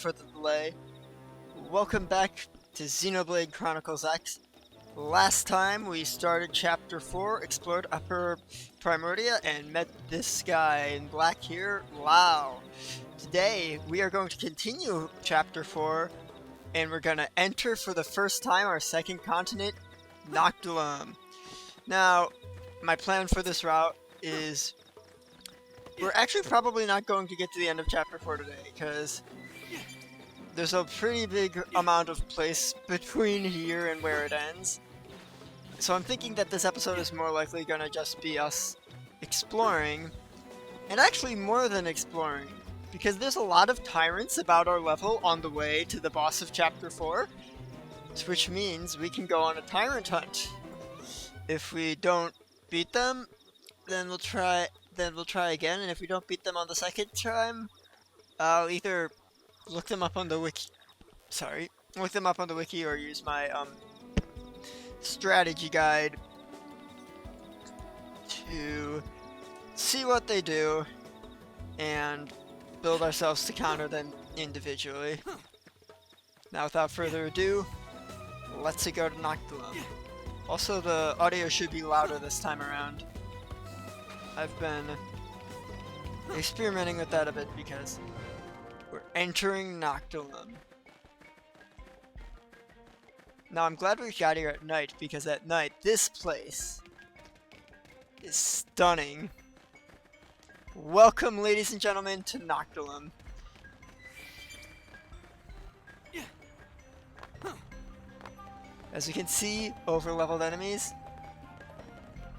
for the delay. Welcome back to Xenoblade Chronicles X. Last time we started Chapter 4, explored Upper Primordia, and met this guy in black here, Lao. Today we are going to continue Chapter 4, and we're going to enter for the first time our second continent, Noctilum. Now, my plan for this route is we're actually probably not going to get to the end of Chapter 4 today, because there's a pretty big amount of place between here and where it ends. So I'm thinking that this episode is more likely going to just be us exploring, and actually more than exploring, because there's a lot of tyrants about our level on the way to the boss of Chapter 4, which means we can go on a tyrant hunt. If we don't beat them, then we'll try again, and if we don't beat them on the second time, I'll either look them up on the wiki. Look them up on the wiki, or use my strategy guide to see what they do and build ourselves to counter them individually. Now, without further ado, let's go to Noctilum. Also, the audio should be louder this time around. I've been experimenting with that a bit because we're entering Noctilum. Now, I'm glad we got here at night, because at night, this place is stunning. Welcome, ladies and gentlemen, to Noctilum. As we can see, over-leveled enemies.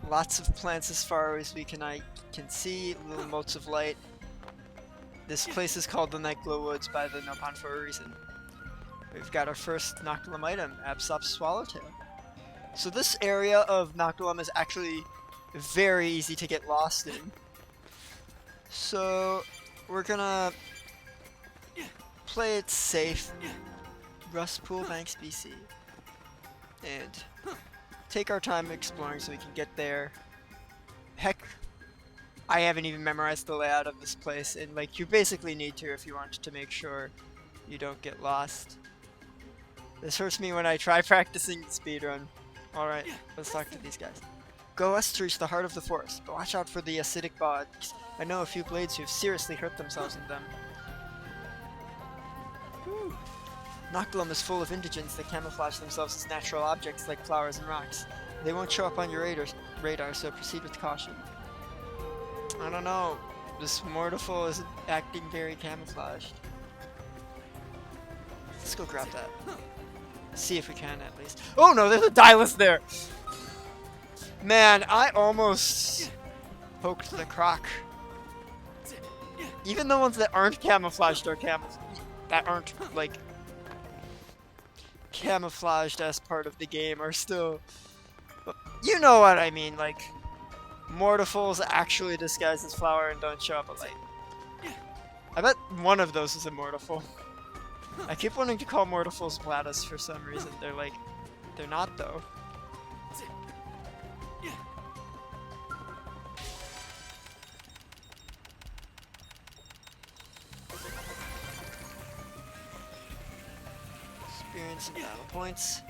Lots of plants as far as I can see, little motes of light. This place is called the Nightglow Woods by the Nopon for a reason. We've got our first Noctilum item, Absop's Swallowtail. So this area of Noctilum is actually very easy to get lost in. So we're gonna play it safe. Rustpool Banks, BC. And take our time exploring so we can get there. Heck, I haven't even memorized the layout of this place, and like, you basically need to if you want to make sure you don't get lost. This hurts me when I try practicing the speedrun. Alright, let's talk to these guys. Go west to reach the heart of the forest, but watch out for the acidic bogs. I know a few blades who have seriously hurt themselves in them. Whew. Noctilum is full of indigents that camouflage themselves as natural objects like flowers and rocks. They won't show up on your radar, so proceed with caution. I don't know. This Mortiful is acting very camouflaged. Let's go grab that. See if we can, at least. Oh no, there's a Dylus there! Man, I almost poked the croc. Even the ones that aren't camouflaged are that aren't, like, camouflaged as part of the game are still... You know what I mean, like... Mortifuls actually disguised as flower and don't show up at light. I bet one of those is a Mortiful. I keep wanting to call Mortifuls Bladus for some reason. They're not though. Experience some battle points.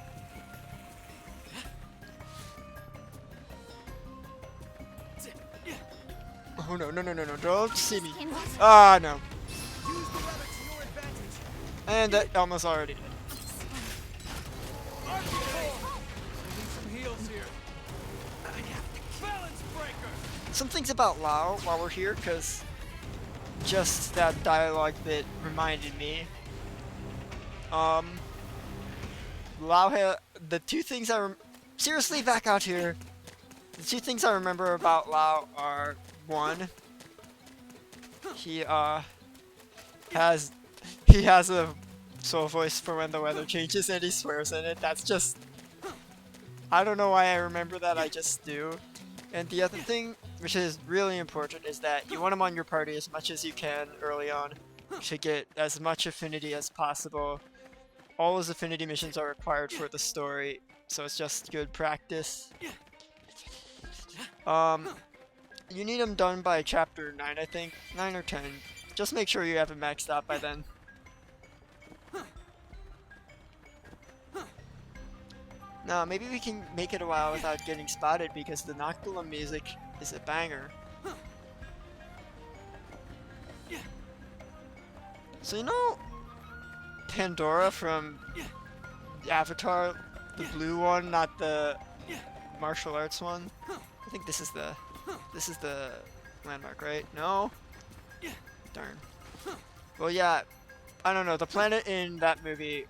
Oh no, don't see me. Ah, no. And that almost already did. Some things about Lao while we're here, because just that dialogue bit reminded me. Lao the two things seriously, back out here. The two things I remember about Lao are, one, he has a soul voice for when the weather changes and he swears in it. That's just, I don't know why I remember that, I just do. And the other thing, which is really important, is that you want him on your party as much as you can early on to get as much affinity as possible. All his affinity missions are required for the story, so it's just good practice. You need them done by chapter 9, I think. 9 or 10. Just make sure you have it maxed out by then. No, maybe we can make it a while without getting spotted because the Noctilum music is a banger. So you know Pandora from Avatar, the blue one, not the martial arts one? I think this is the landmark, right? No? Darn. Well, yeah, I don't know. The planet in that movie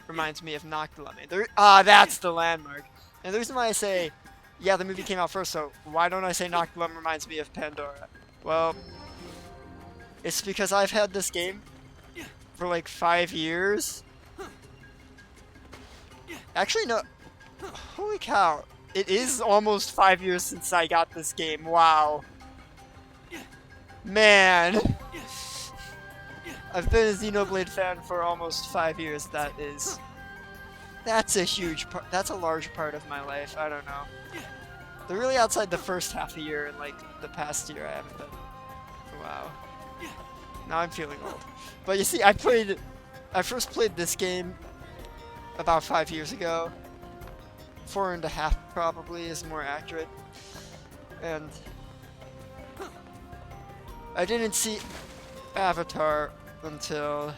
reminds me of Noctilum. That's the landmark. And the reason why I say, yeah, the movie came out first, so why don't I say Noctilum reminds me of Pandora? Well, it's because I've had this game for like 5 years. Actually, no. Holy cow. It is almost 5 years since I got this game. Wow. Man. I've been a Xenoblade fan for almost 5 years. That's a huge part. That's a large part of my life. I don't know. They're really outside the first half a year, and like the past year I haven't been. Wow. Now I'm feeling old. But you see, I first played this game about 5 years ago. 4.5 probably is more accurate. And I didn't see Avatar until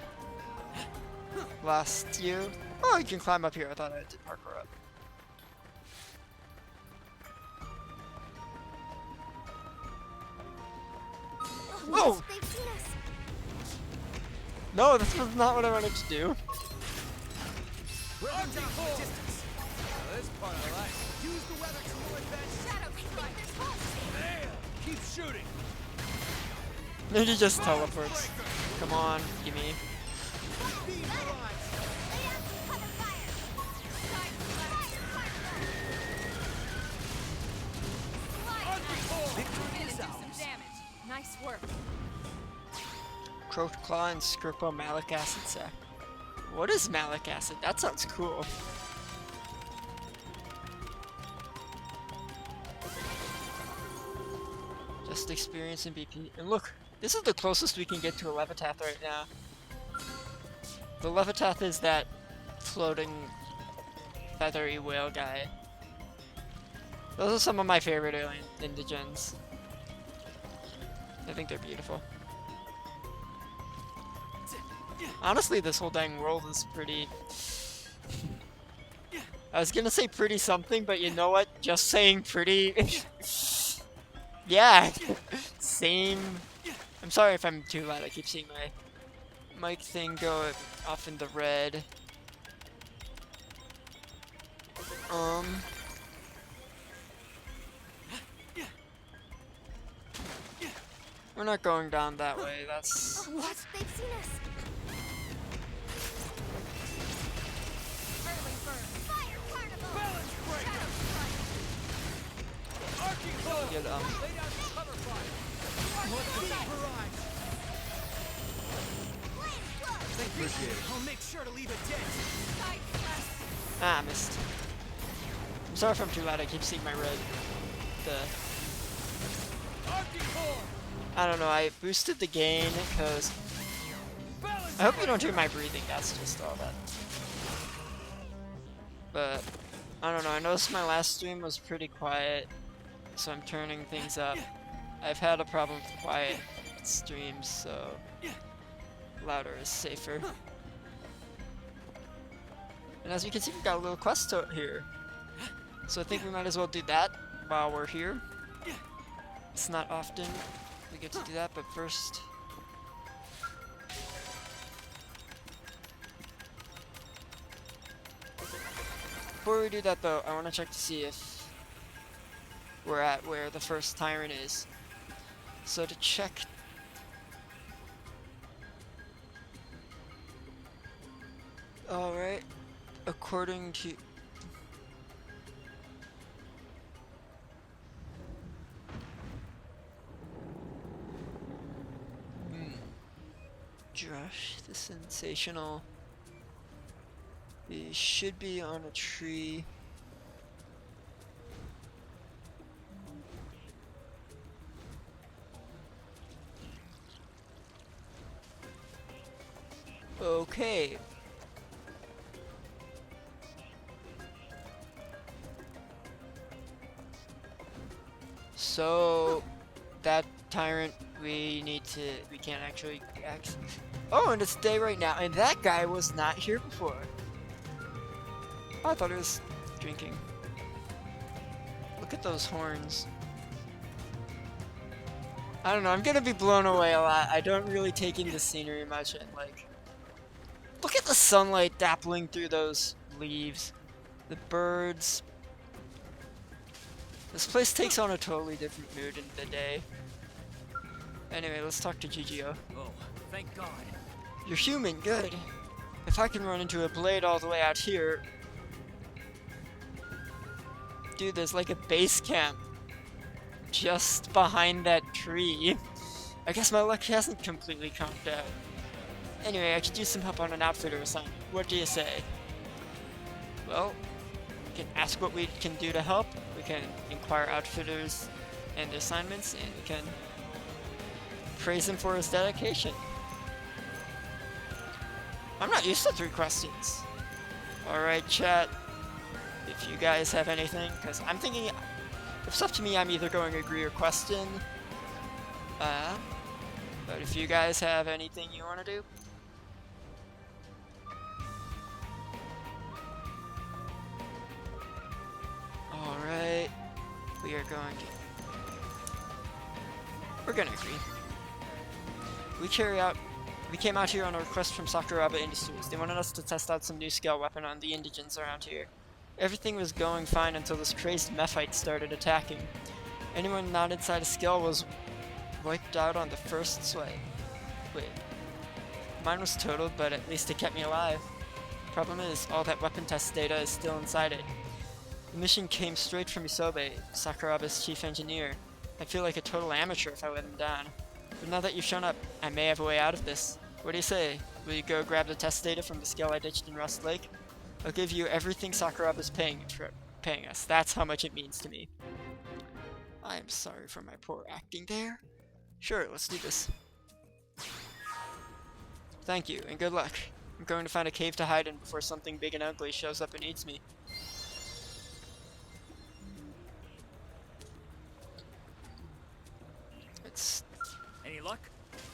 last year. Oh, you can climb up here. I thought I did parkour up. Whoa! No, this was not what I wanted to do. We're on down for distance. Now this part I like. Use the weather to your advantage. Shadow, there! Keep shooting. Then he just teleports. Come on, gimme. Nice work. Croaked Claw and Scrippo Malic Acid Sac. What is Malic Acid? That sounds cool. Just experience in BP. And look, this is the closest we can get to a Levitath right now. The Levitath is that floating feathery whale guy. Those are some of my favorite alien indigens. I think they're beautiful. Honestly, this whole dang world is pretty... I was gonna say pretty something, but you know what? Just saying pretty... yeah! Same... I'm sorry if I'm too loud, I keep seeing my mic thing go off in the red. We're not going down that way, that's... What? They've seen us. Early bird. Fire carnival. Balance break. Arcing bolt. Get Lay down the cover fire. Appreciate it. I'll make sure to leave a dent. Ah, missed. I'm sorry if I'm too loud, I keep seeing my red. I don't know, I boosted the gain because... I hope you don't hear my breathing, that's just all that. But, I don't know, I noticed my last stream was pretty quiet, so I'm turning things up. I've had a problem with quiet streams, so louder is safer. And as you can see, we've got a little quest here. So I think we might as well do that while we're here. It's not often we get to do that, but first... Before we do that though, I want to check to see if we're at where the first tyrant is. So to check... Alright, according to... Josh, the sensational. He should be on a tree. Okay. So that tyrant we can't actually oh, and it's day right now, and that guy was not here before. Oh, I thought he was drinking. Look at those horns. I don't know, I'm gonna be blown away a lot. I don't really take in the scenery much, and like, look at the sunlight dappling through those leaves. The birds. This place takes on a totally different mood in the day. Anyway, let's talk to GGO. Oh, thank God. You're human, good. If I can run into a blade all the way out here... Dude, there's like a base camp just behind that tree. I guess my luck hasn't completely conked out. Anyway, I could use some help on an outfitter assignment. What do you say? Well, we can ask what we can do to help. We can inquire outfitters and assignments, and we can praise him for his dedication. I'm not used to 3 questions. Alright, chat. If you guys have anything, because I'm thinking, if it's up to me, I'm either going agree or question. But if you guys have anything you want to do. Alright. We're gonna agree. We came out here on a request from Sakuraba Industries. They wanted us to test out some new scale weapon on the indigents around here. Everything was going fine until this crazed mephite started attacking. Anyone not inside a skill was wiped out on the first swipe. Wait. Mine was totaled, but at least it kept me alive. Problem is, all that weapon test data is still inside it. The mission came straight from Isobe, Sakuraba's chief engineer. I feel like a total amateur if I let him down. But now that you've shown up, I may have a way out of this. What do you say? Will you go grab the test data from the scale I ditched in Rust Lake? I'll give you everything Sakuraba's paying us. That's how much it means to me. I am sorry for my poor acting there. Sure, let's do this. Thank you, and good luck. I'm going to find a cave to hide in before something big and ugly shows up and eats me. Any luck?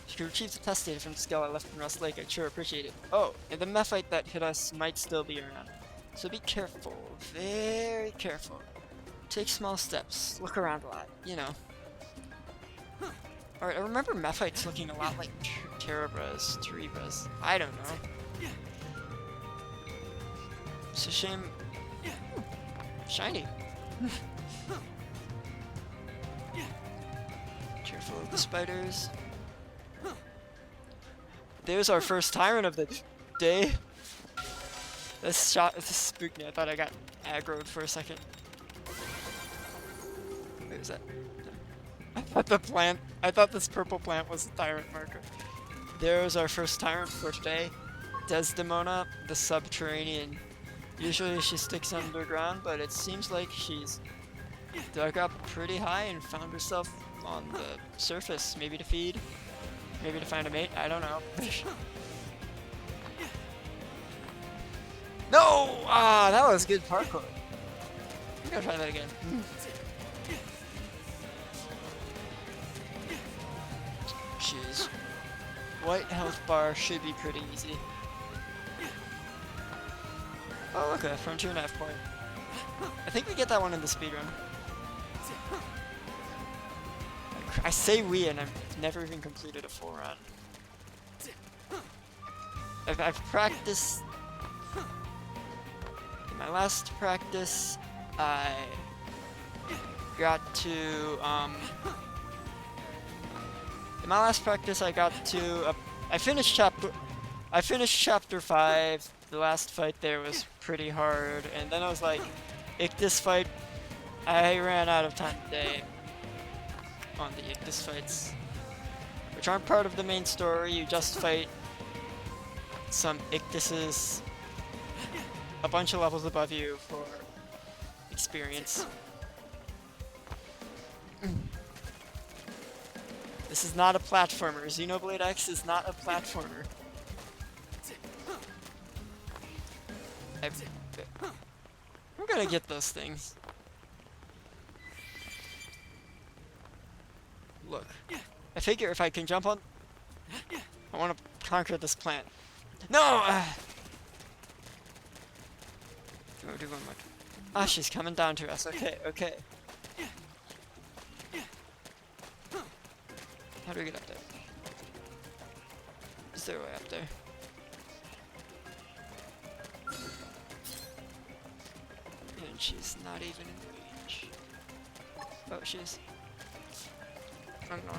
If you retrieve the test data from the scale I left in Rust Lake, I'd sure appreciate it. Oh, and the mephite that hit us might still be around. So be careful, very careful. Take small steps, look around a lot, you know. Alright, I remember mephites looking a lot like Terebras. I don't know. It's a shame. Ooh, shiny. Careful of the spiders. There's our first tyrant of the day. This spooked me. I thought I got aggroed for a second. Wait, was that? I thought this purple plant was the tyrant marker. There's our first tyrant for today. Desdemona, the subterranean. Usually she sticks underground, but it seems like she's dug up pretty high and found herself on the surface. Maybe to feed, maybe to find a mate, I don't know. No! Ah, that was good parkour. I'm gonna try that again. Jeez. White health bar should be pretty easy. Oh, okay, from 2.5 point. I think we get that one in the speedrun. I say we, and I've never even completed a full run. I've practiced. In my last practice, I got to. In my last practice, I got to. I finished chapter 5. The last fight there was pretty hard, and then I was like, Ictus fight. I ran out of time today on the Ictus fights, which aren't part of the main story. You just fight some Ictuses a bunch of levels above you for experience. This is not a platformer. Xenoblade X is not a platformer. I'm gonna get those things. look. I figure if I can jump on... I want to conquer this plant. No! Do one more. Ah, she's coming down to us. Okay, okay. How do we get up there? Is there a way up there? And she's not even in range. Oh, she is. Oh, no.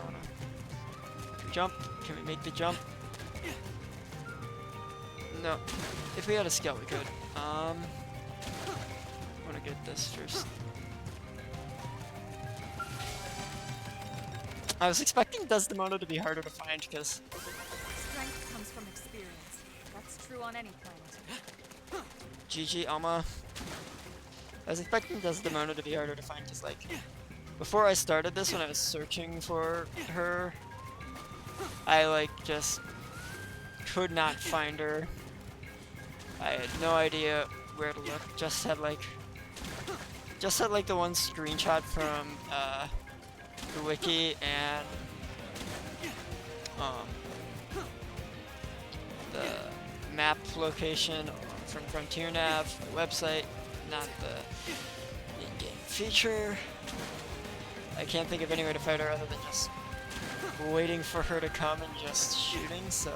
Can we jump? Can we make the jump? No. If we had a skill, we could. I want to get this first. I was expecting Desdemona to be harder to find because... Strength comes from experience. That's true on any planet. GG, Alma. I was expecting Desdemona to be harder to find because, like, before I started this, when I was searching for her, I, like, just could not find her. I had no idea where to look. Just had like the one screenshot from the wiki and the map location from Frontier Nav, the website, not the in-game feature. I can't think of any way to fight her other than just waiting for her to come and just shooting, so...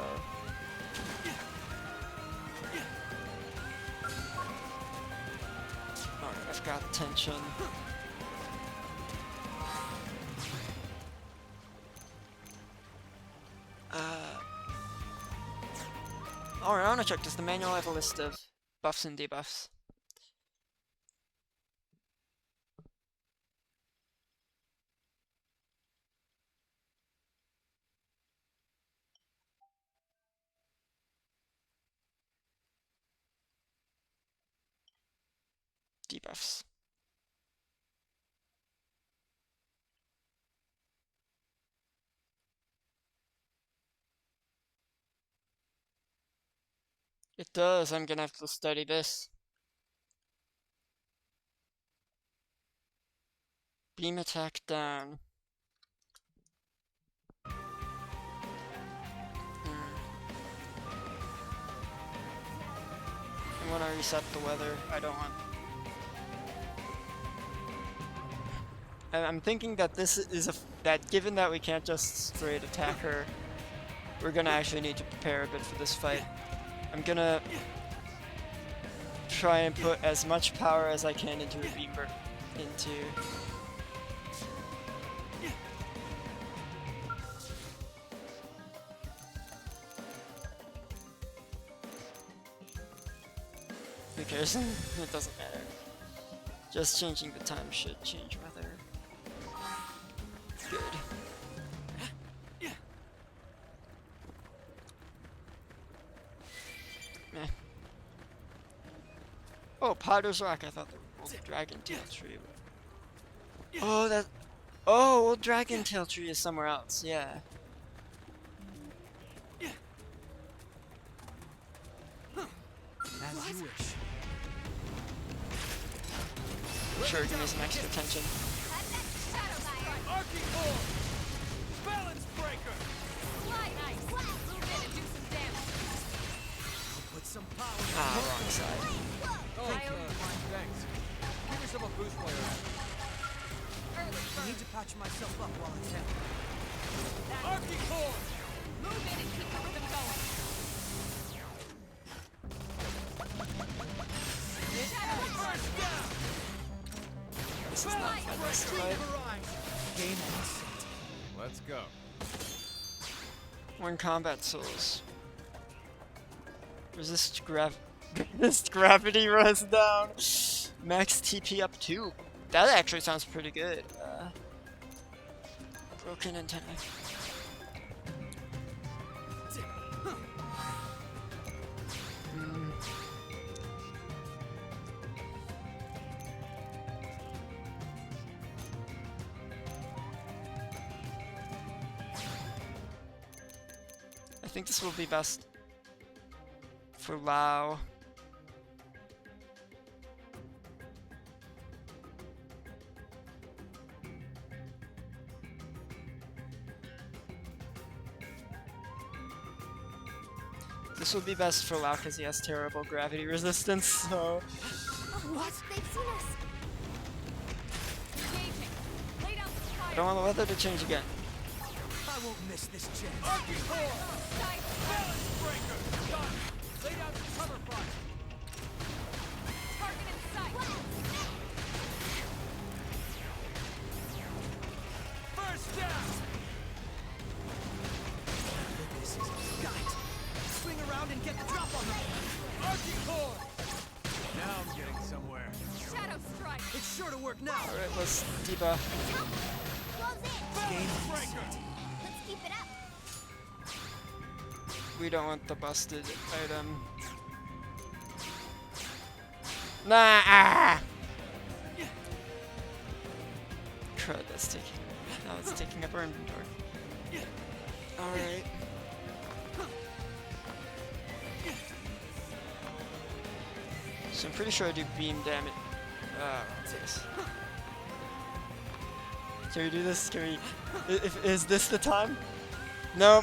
Alright, I've got tension. Alright, I wanna check, does the manual have a list of buffs and debuffs? Debuffs. It does, I'm gonna have to study this. Beam attack down. I wanna reset the weather, I don't want... I'm thinking that this is that given that we can't just straight attack her, we're gonna actually need to prepare a bit for this fight. I'm gonna try and put as much power as I can into a beam burst. Who cares? It doesn't matter. Just changing the time should change weather. Good. Meh. Oh, Potter's Rock. I thought the old Dragon Tail tree. Oh, that. Oh, old Dragon Tail tree is somewhere else. Yeah. As you wish. Sure, give me some extra tension. Balance breaker. Nice. Move in and do some damage. Put some power. Ah, wrong side. Oh, thanks. Give yourself a boost while you're at it. I need to patch myself up while I can. Archicore! Move in and keep the rhythm going. First down! This is not my best fight. Game on set. Let's go. One combat souls. Resist gravity runs down. Max TP up 2. That actually sounds pretty good. Broken antenna. I think this will be best for Lao. This will be best for Lau because he has terrible gravity resistance, so... What? They've seen us. Engaging. Lay down the I fire. don't want the weather to change again. I won't miss this chance. Side. Balance breaker! Done! Lay down some cover fire! Target in sight. First down! This is got it! Swing around and get the drop on them! Arcing core! Now I'm getting somewhere. Shadow strike. It's sure to work now! Alright, let's debuff. Close it. Balance breaker! Let's keep it up. We don't want the busted item. Nah! Ah! Crud, that's taking... Now it's taking up our inventory. Alright. So I'm pretty sure I do beam damage. What's this? Can we do this? Can we... Is this the time? No.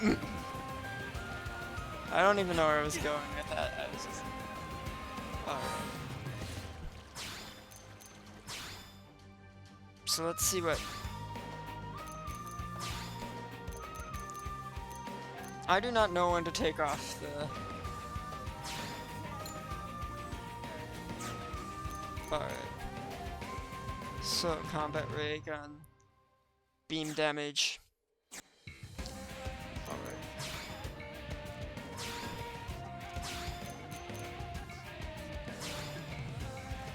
I don't even know where I was going with that. I was just... Alright. So let's see what... I do not know when to take off the... Alright. So, combat ray gun. Beam damage. Alright.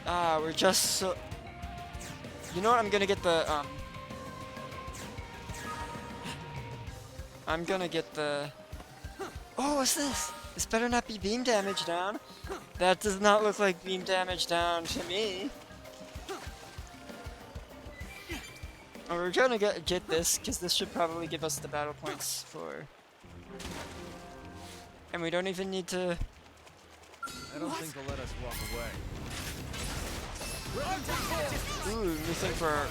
Ah, we're just so... You know what, I'm gonna get the, I'm gonna get the... Oh, what's this? This better not be beam damage down. That does not look like beam damage down to me. Oh, we're gonna get this, because this should probably give us the battle points for... And we don't even need to... I don't think they'll let us walk away. Ooh, new thing for...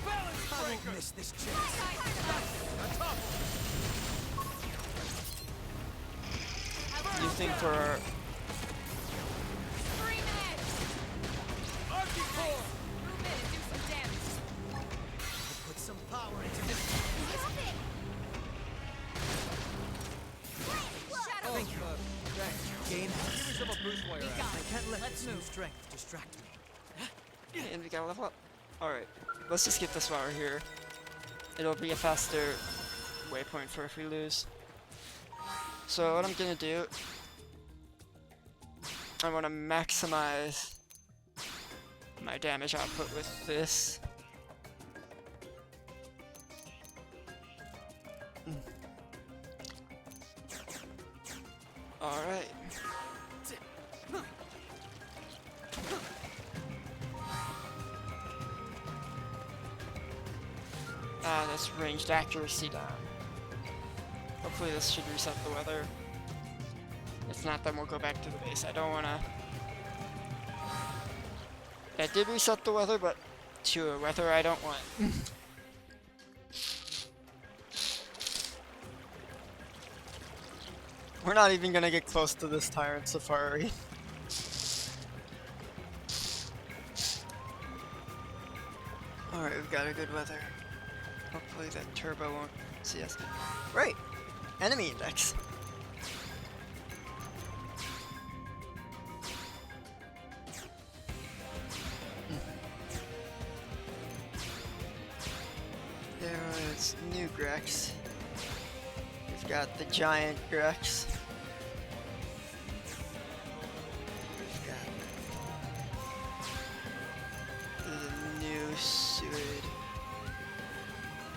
Balance breaker! I won't miss this chance. New thing for... Scream edge. Arcing core! Move in and do some damage. Put some power into this. Shadow. Thank you. Thanks. Game. Give yourself a boost while you're at it. I can't let Let's this new move. strength distract me. And we gotta level up. Alright, let's just get this while we're here. It'll be a faster waypoint for if we lose. So what I'm gonna do... I want to maximize my damage output with this. Alright. Ah, that's ranged accuracy down. Hopefully this should reset the weather. If not, then we'll go back to the base. I don't wanna... That did reset the weather, but to a weather I don't want. We're not even gonna get close to this Tyrant Safari. Alright, we've got a good weather. Hopefully that turbo won't see us. Right! Enemy index. There is new Grex. We've got the giant Grex. We've got the new Suid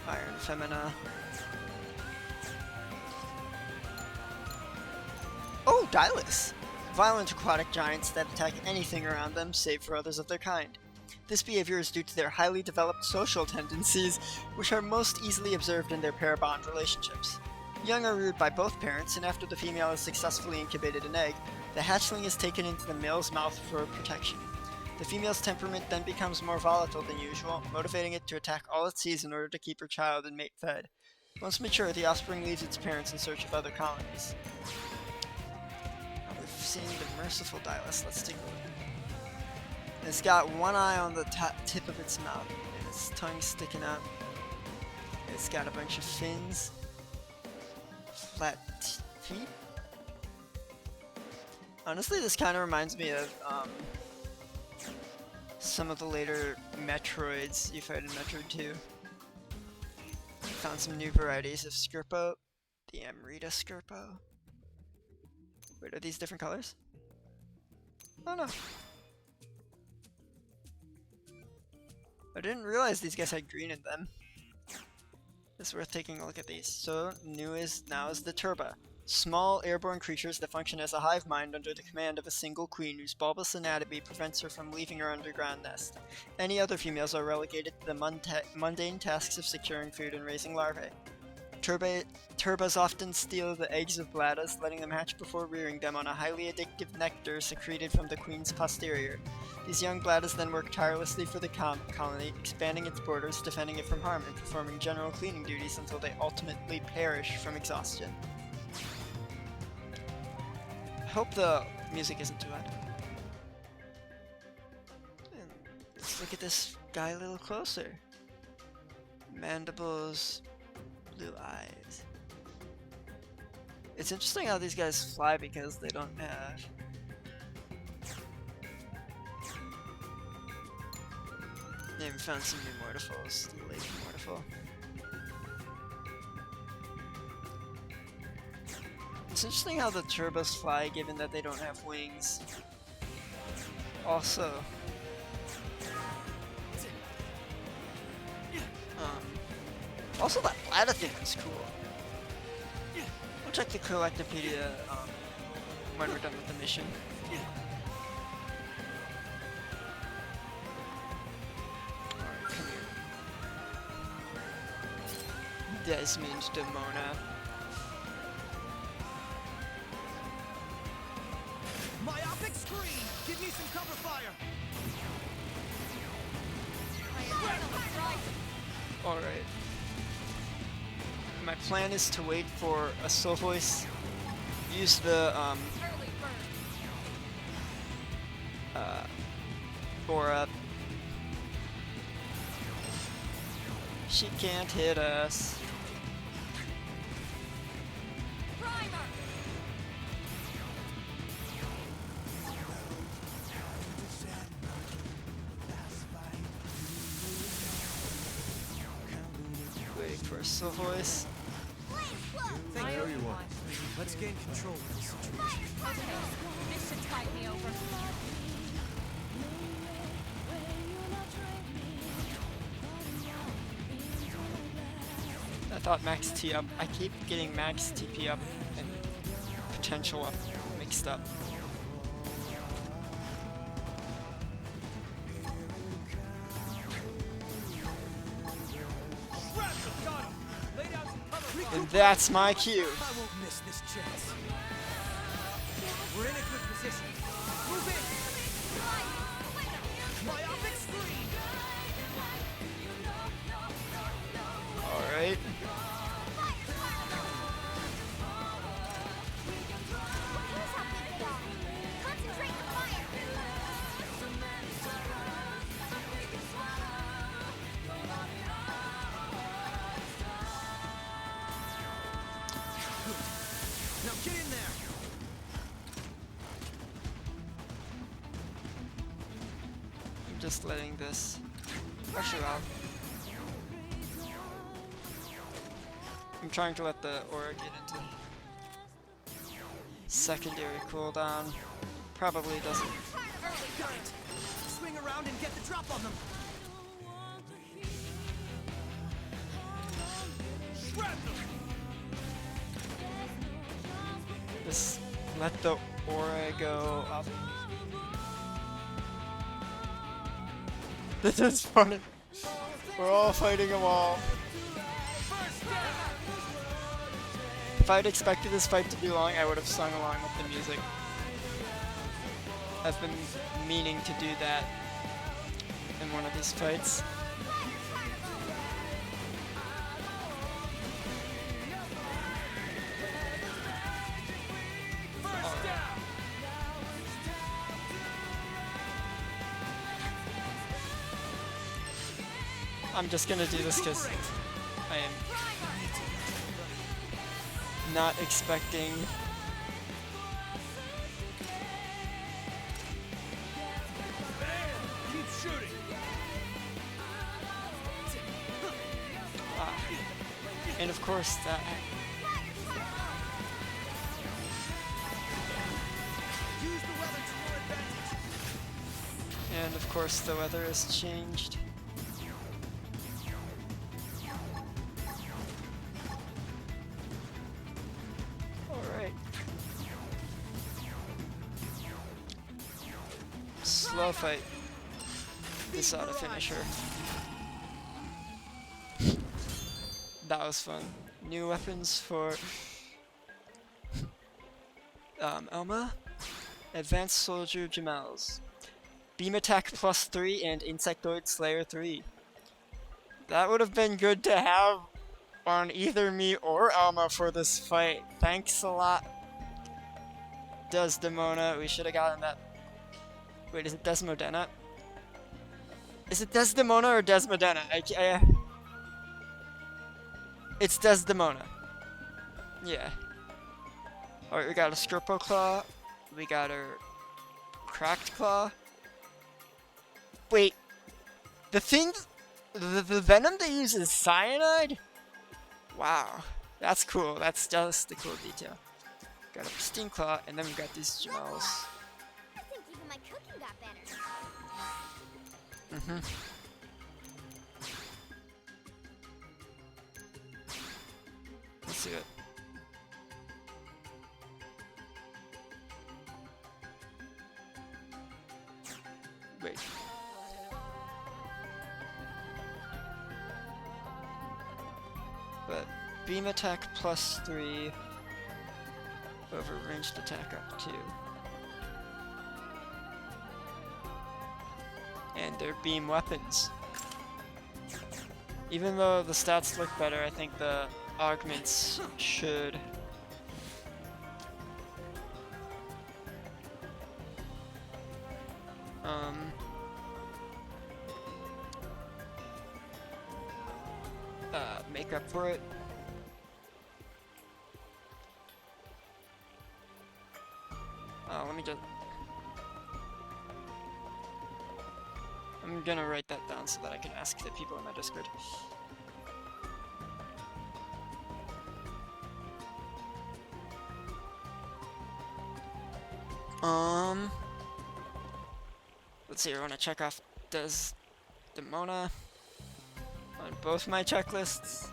Iron Femina. Oh, Dylus! Violent aquatic giants that attack anything around them, save for others of their kind. This behavior is due to their highly developed social tendencies, which are most easily observed in their pair bond relationships. Young are reared by both parents, and after the female has successfully incubated an egg, the hatchling is taken into the male's mouth for protection. The female's temperament then becomes more volatile than usual, motivating it to attack all it sees in order to keep her child and mate fed. Once mature, the offspring leaves its parents in search of other colonies. We've seen the merciful Dylus. Let's take a look. It's got one eye on the tip of its mouth, and its tongue sticking out. It's got a bunch of fins, flat feet. Honestly, this kind of reminds me of some of the later Metroids you fight in Metroid 2. Found some new varieties of Skirpo. The Amrita Skirpo. Wait, are these different colors? Oh no. I didn't realize these guys had green in them. It's worth taking a look at these. So, now is the Turba. Small airborne creatures that function as a hive mind under the command of a single queen whose bulbous anatomy prevents her from leaving her underground nest. Any other females are relegated to the mundane tasks of securing food and raising larvae. Turbas often steal the eggs of bladders, letting them hatch before rearing them on a highly addictive nectar secreted from the queen's posterior. These young bladders then work tirelessly for the colony, expanding its borders, defending it from harm, and performing general cleaning duties until they ultimately perish from exhaustion. I hope the music isn't too loud. And let's look at this guy a little closer. Mandibles, blue eyes. It's interesting how these guys fly because they don't have... They even found some new mortifols, the lake mortifol. It's interesting how the turbos fly given that they don't have wings. Also, that bladder thing is cool. We'll check the Collectopedia when we're done with the mission. Alright, come here. Desmond Demona. Myopic screen! Give me some cover fire! Alright. My plan is to wait for a soul voice, use the aura. She can't hit us. Wait for a soul voice. Thank you, everyone. Let's gain control of the situation. Okay, this should tide me over. I thought max T up. I keep getting max TP up and potential up mixed up. And that's my cue. I won't miss this chance. We're in a good position. Move in! Myopic screen! Alright. Concentrate the fire! Now get in there! I'm just letting this. Actually, I'm trying to let the aura get into secondary cooldown. Probably doesn't. Got it! Swing around and get the drop on them! Shred them! Just let the aura go up. This is funny. We're all fighting a wall. If I'd expected this fight to be long, I would have sung along with the music. I've been meaning to do that in one of these fights. I'm just gonna do this because I am not expecting. Keep shooting. And of course that. Use the weather to your advantage. And of course the weather has changed. Alright. Slow fight. This ought to finish her. That was fun. New weapons for Elma. Advanced Soldier Jamals. Beam attack +3 and Insectoid Slayer 3. That would have been good to have on either me or Alma for this fight. Thanks a lot, Desdemona. We should have gotten that. Wait, is it Desmodena? Is it Desdemona or Desmodena? It's Desdemona. Yeah. Alright, we got a Scorpo Claw. We got her Cracked Claw. Wait. The thing... The venom they use is cyanide? Wow. That's cool. That's just a cool detail. Got a Pristine Claw, and then we got these Jamals. I think even my cooking got better. Mm-hmm. Let's do it. Wait. But beam attack +3 over ranged attack up 2. And they're beam weapons. Even though the stats look better, I think the augments should. Make up for it. Let me just. I'm gonna write that down so that I can ask the people in my Discord. Let's see, I want to check off Desdemona on both my checklists.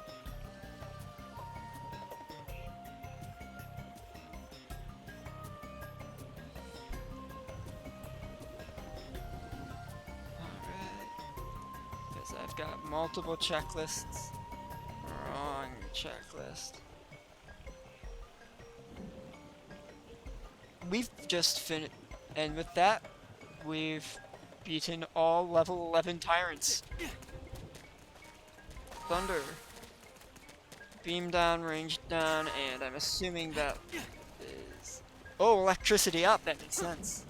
Alright. Because I've got multiple checklists. Wrong checklist. We've just finished, and with that, we've beaten all level 11 tyrants. Thunder. Beam down, range down, and I'm assuming that is... Oh, electricity up, that makes sense.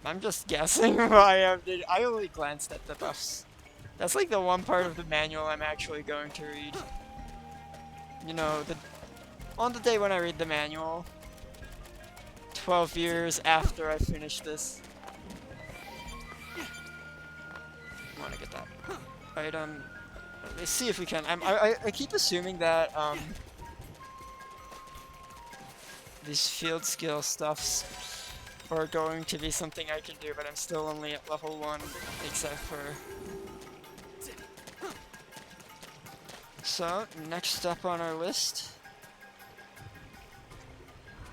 I'm just guessing why I only glanced at the buffs. That's like the one part of the manual I'm actually going to read. You know, on the day when I read the manual, 12 years after I finish this. I want to get that item. Let's see if we can. I keep assuming that these field skill stuffs are going to be something I can do, but I'm still only at level 1, except for... So, next up on our list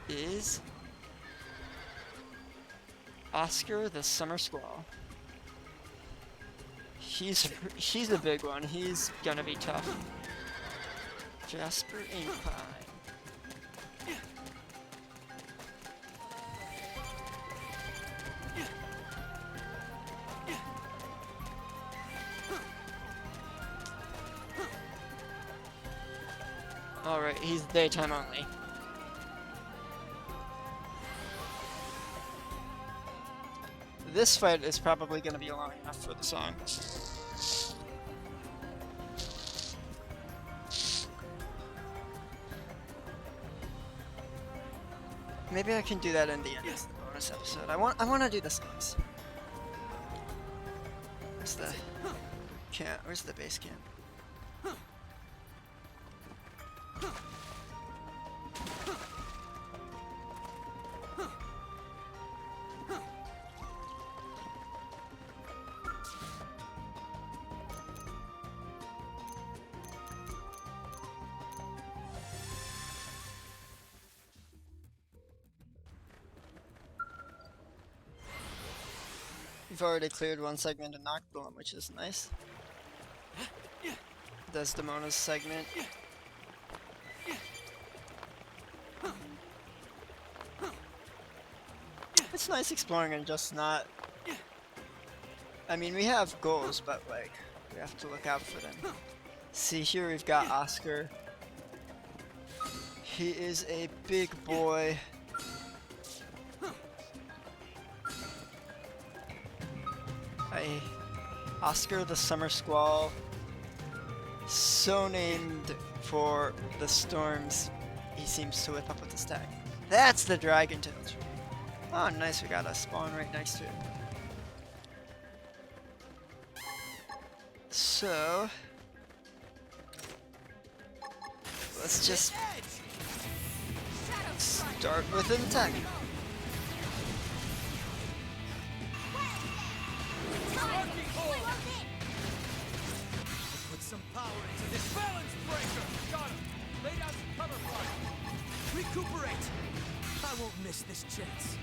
is Oscar the Summer Squall. He's a big one. He's gonna be tough. Jasper Inkpine. Alright, he's daytime only. This fight is probably going to be long enough for the song. Maybe I can do that in the end of the bonus episode. I want to do the songs. Where's the camp? Where's the base camp? We've already cleared one segment of Noctilum, which is nice. Desdemona's segment. It's nice exploring and just not... I mean, we have goals, but like, we have to look out for them. See, here we've got Oscar. He is a big boy. Oscar the Summer Squall, so named for the storms he seems to whip up with his tag. That's the Dragon Tails. Oh, nice, we got a spawn right next to it. So, let's just start with an attack. Some power into this balance breaker! Got him! Lay down some cover fire! Recuperate! I won't miss this chance.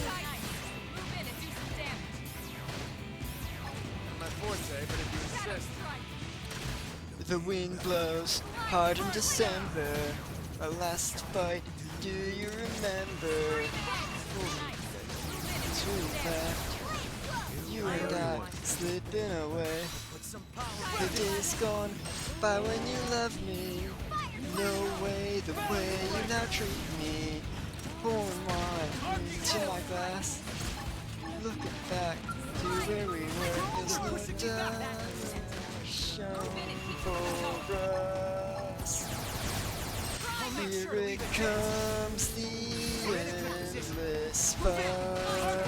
Nice. Move in and do some damage. My forte, but if you insist. The wind blows hard in December. Our last fight, do you remember? Too bad. You and I slipping away. The day's gone by when you loved me. No way, the way you now treat me. Pouring wine into my glass. Looking back to where we were. There's no direction for us. Here it comes, the endless fun.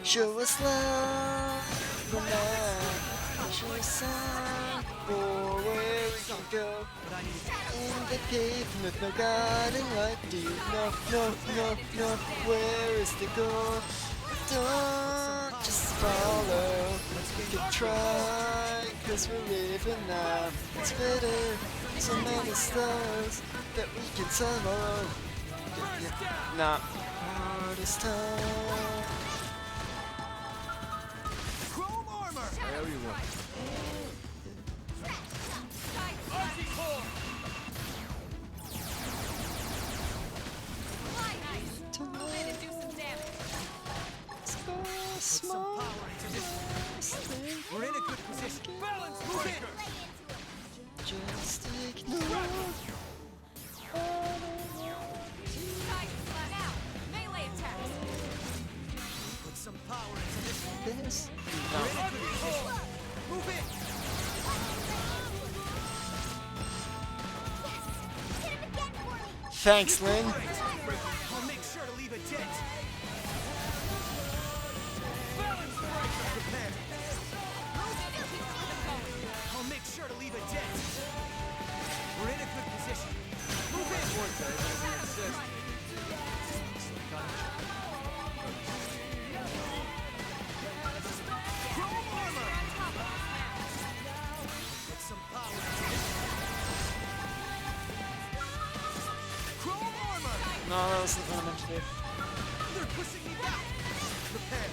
Show us love, no matter. Show us sign for where we can go. In the pavement, no guiding light. Do you know, no, where is the goal? Don't just follow. We can try, cause we're living now. It's better, so many stars that we can follow. Nah, hardest time. Whatever you want. Move in and do some damage. Small. We're in a good position. Balance breaker! Just ignore. Nice. Now, melee attacks. Put some power into this. This. We're in a good position. Move in! Thanks, Lynn. I'll make sure to leave a dent. Balance breaker! Prepare. I'll make sure to leave a dent. We're in a good position. Move in! Chrome armor! Put some power into this. Chrome armor! No, that wasn't what I meant to do. They're pushing me back! Prepare.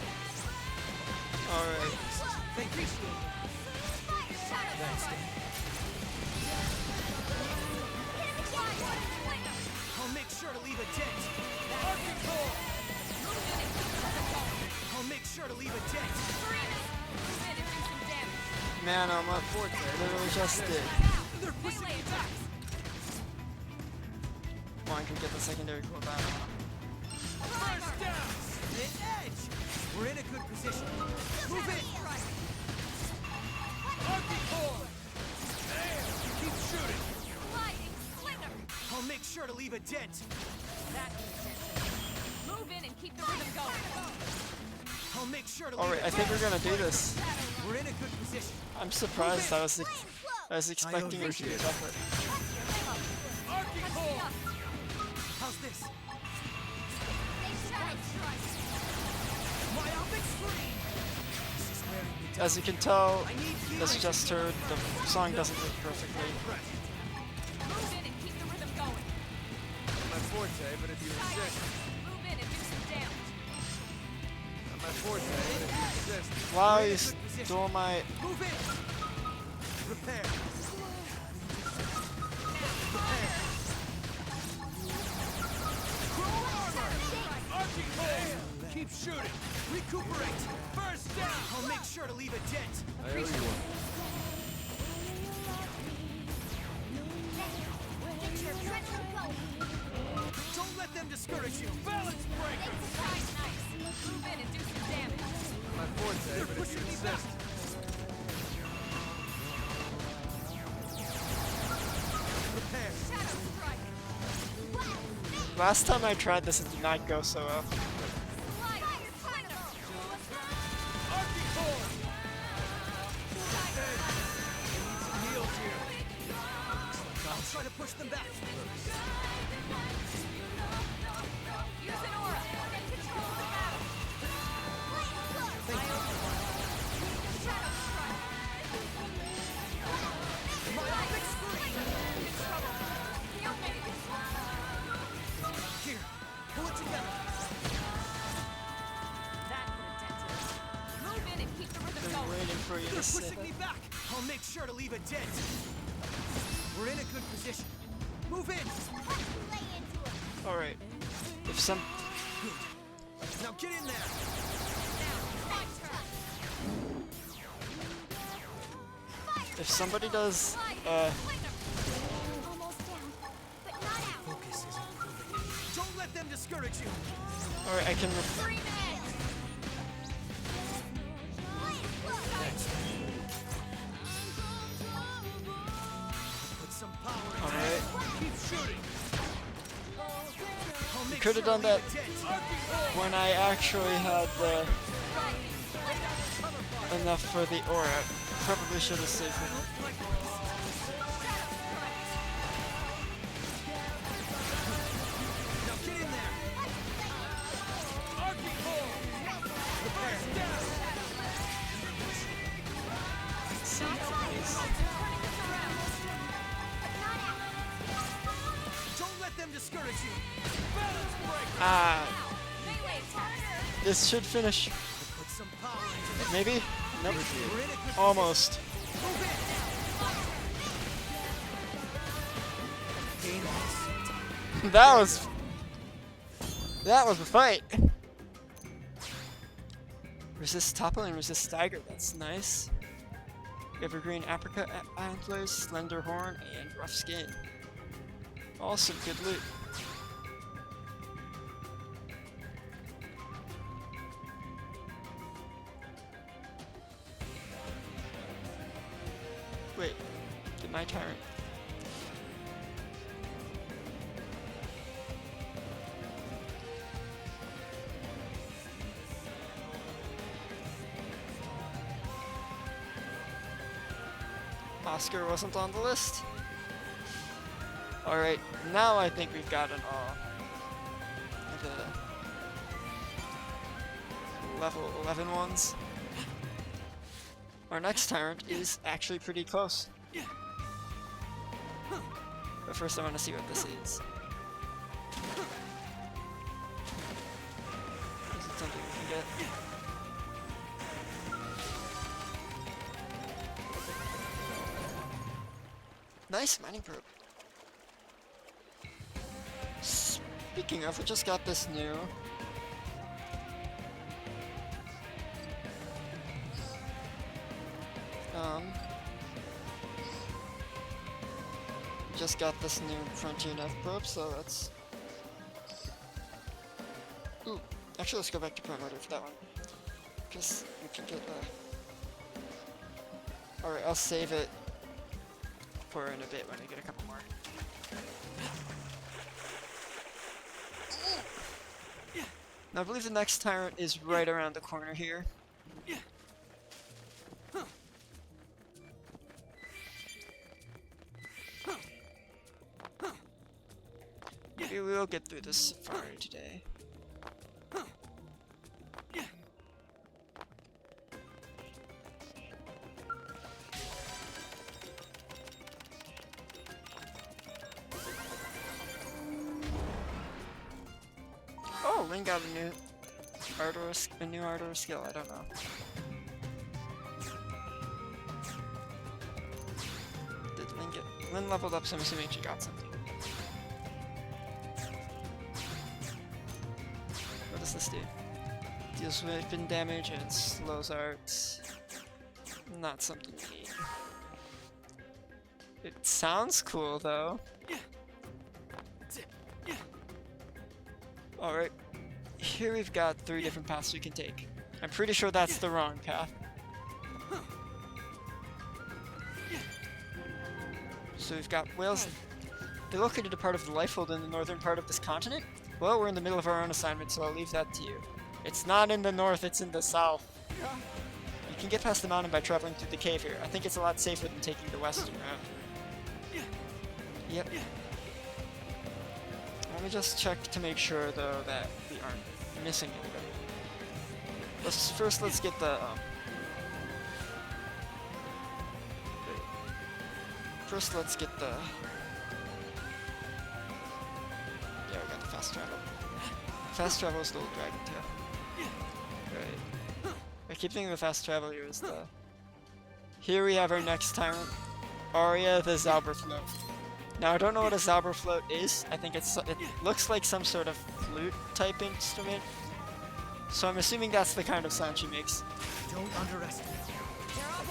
Alright. Thank you. Thanks, Dan. I'll make sure to leave a dent. Arctic core! I'll make sure to leave a dent. Move in and do some damage. Man, I'm up forward there. Literally just did. They're pushing me back. One could get the secondary cooldown. First down! An edge! We're in a good position. Move it! Arctic core! There! Keep shooting! Sliding slinger. I'll make sure to leave a dent. That intensive. Move in and keep the rhythm going. I'll make sure to Alright, leave I a think dent. we're gonna do this. We're in a good position. I'm surprised. I was expecting it to be appreciate it. tougher. Arctic core! How's this? Myopic screen! This is wearing me down. As you can tell, I need you. as you just heard, the song doesn't work perfectly. Move in and keep the rhythm going. Not my forte, but if you insist. Move in and do some damage. Not my forte, but if you insist. Wow, We're in a you good position. stole my... Move in! Prepare. Prepare. Chrome armor! Arching core! Keep shooting! Recuperate! First down! I'll make sure to leave a dent. I owe you one. Get your adrenaline going. Don't let them discourage you. Balance break! Nice. Move in and do some damage. My forte, but if you insist. Prepare. Shadow strike. Last time I tried this, it did not go so well. Sliding slinger. Arctic core! Hey, need some heals here. I'll try to push them back. Use an aura. Control the battle. Thank you. Shadow strike. Myopic screen! In trouble. Heal me. Here, pull it together. That put a dent in it. Move in and keep the rhythm Been going. waiting for you They're to say pushing me that. back. I'll make sure to leave a dent. We're in a good position. Move in. Lay into it. Alright. If some... Now get in there. If somebody does, Almost down, but not out. Focus is improving. Don't let them discourage you. alright, I can... Green edge. Put some power in Alright. Keep shooting. You could have done that when I actually had enough for the aura. Probably should have saved it. Now get in there. Arctic core. First down. Don't let them discourage you. Balance break. Ah, Melee attack. this should finish. Put some power into this. Maybe? Nope. We're in a good Almost. Move in. Gain this. That was a fight. Resist topple and resist stagger. That's nice. Evergreen apricot antlers, slender horn, and rough skin. All some good loot. Wait, did my tyrant? Oscar wasn't on the list. Alright, now I think we've got an all. The level 11 ones. Our next tyrant is actually pretty close. But first I want to see what this is. Is it something we can get? Nice mining probe. Speaking of, we just got this new. Just got this new Frontier F probe, so that's Ooh, actually, let's go back to Primordial for that one. Because we can get Alright, I'll save it for in a bit when I get a couple more. Now, I believe the next tyrant is right around the corner here. Maybe we'll get through this safari today. Oh, Lynn got a new Ardor skill. I don't know. Did Lynn get? Lynn leveled up, so I'm assuming she got something. What does this do? Deals weapon damage and slows arts. Not something we need. It sounds cool though. Alright. Here we've got 3 different paths we can take. I'm pretty sure that's the wrong path. So we've got whales. They located a part of the lifehold in the northern part of this continent? Well, we're in the middle of our own assignment, so I'll leave that to you. It's not in the north, it's in the south. You can get past the mountain by traveling through the cave here. I think it's a lot safer than taking the western route. Yep. Let me just check to make sure, though, that we aren't missing anything. Let's get the, First, let's get the... Yeah, we got the fast travel. Fast travel is the old dragon tail. Right. I keep thinking the fast travel here is the... Here we have our next tyrant. Aria the Zauberfloat. Now, I don't know what a Zauberfloat is. I think it looks like some sort of flute-type instrument. So I'm assuming that's the kind of sound she makes. Don't underestimate.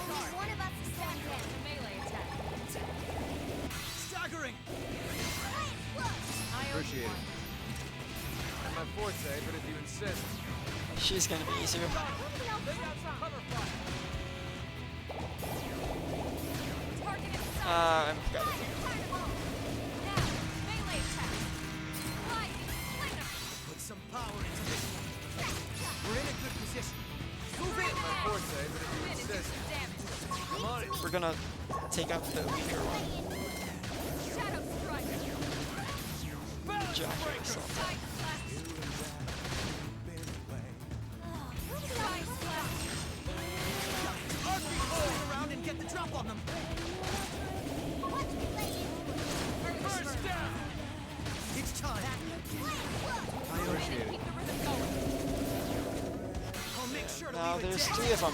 Only one of us is going down. Melee attack. Staggering! I Appreciate it. Not my forte, but if you insist. She's gonna be easier. I'm got it. Melee attack. Put some power into this one. We're in a good position. Move in! My forte, but if you insist. Come on it. We're gonna take out the weaker one. Shadow strike. Balance Jack breaker! yourself. Side slash. Side slash. Archie, turn around and get the drop on them. First down! It's time. I appreciate it. Keep the rhythm going. I'll make sure to Now leave there's it 3 of them.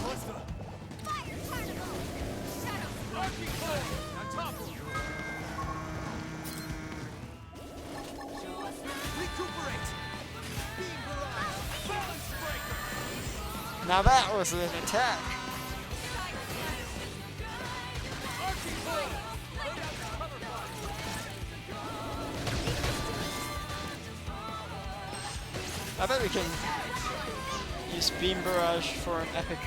What's the... Archie, on top of you. Recuperate. Beam barrage. Balance breaker. Now that was an attack. Archie, lay down the cover fire. I bet we can use Beam Barrage for an epic.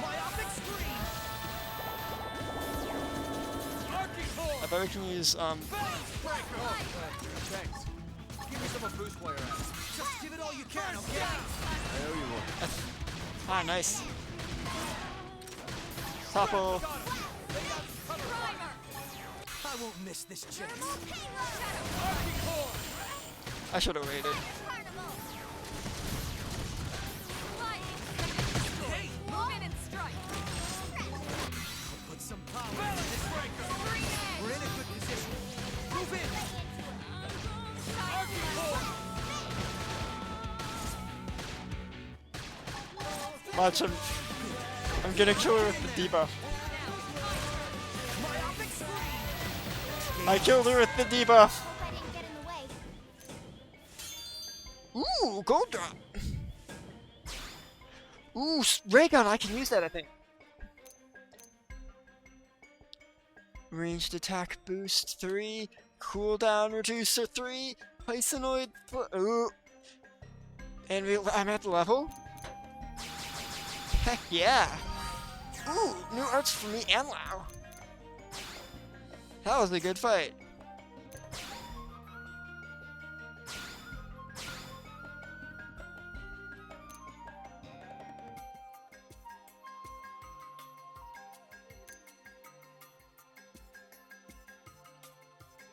Myopic screen. Archie, I bet we can use balance breaker. Thanks. Give me some of Bruce player ass. Just give it all you can, okay? I owe you one. nice. Topple. I won't miss this chance. I should have waited. Hey, Move in and strike. I'll put some power into this breaker. We're in a good position. Move in. Watch him. I'm gonna kill her with the debuff. Myopic screen. I killed her with the debuff. Hope I didn't get in the way. Ooh, gold drop. Ooh, ray gun. I can use that, I think. Ranged attack boost 3. Cooldown reducer 3. Pisanoid. Ooh. And I'm at the level? Heck yeah! Ooh, new arts for me and Lau. That was a good fight.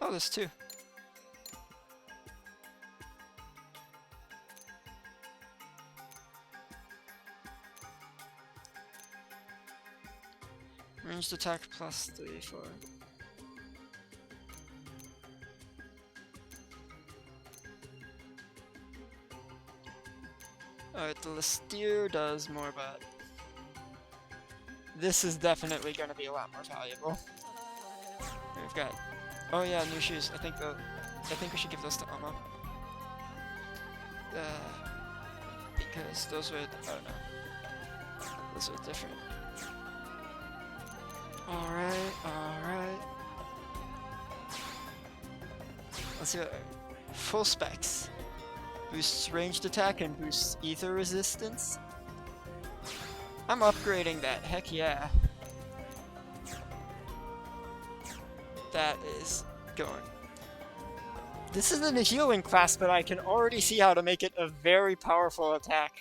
Oh, there's 2. Ranged attack plus 3, 4. Alright, the Listeer does more, but this is definitely going to be a lot more valuable. We've got, oh yeah, new shoes. I think we should give those to Alma. Because those were, oh no, those are different. Alright. Let's see what, full specs. Boosts ranged attack and boosts ether resistance. I'm upgrading that, heck yeah. That is going. This isn't a healing class, but I can already see how to make it a very powerful attack.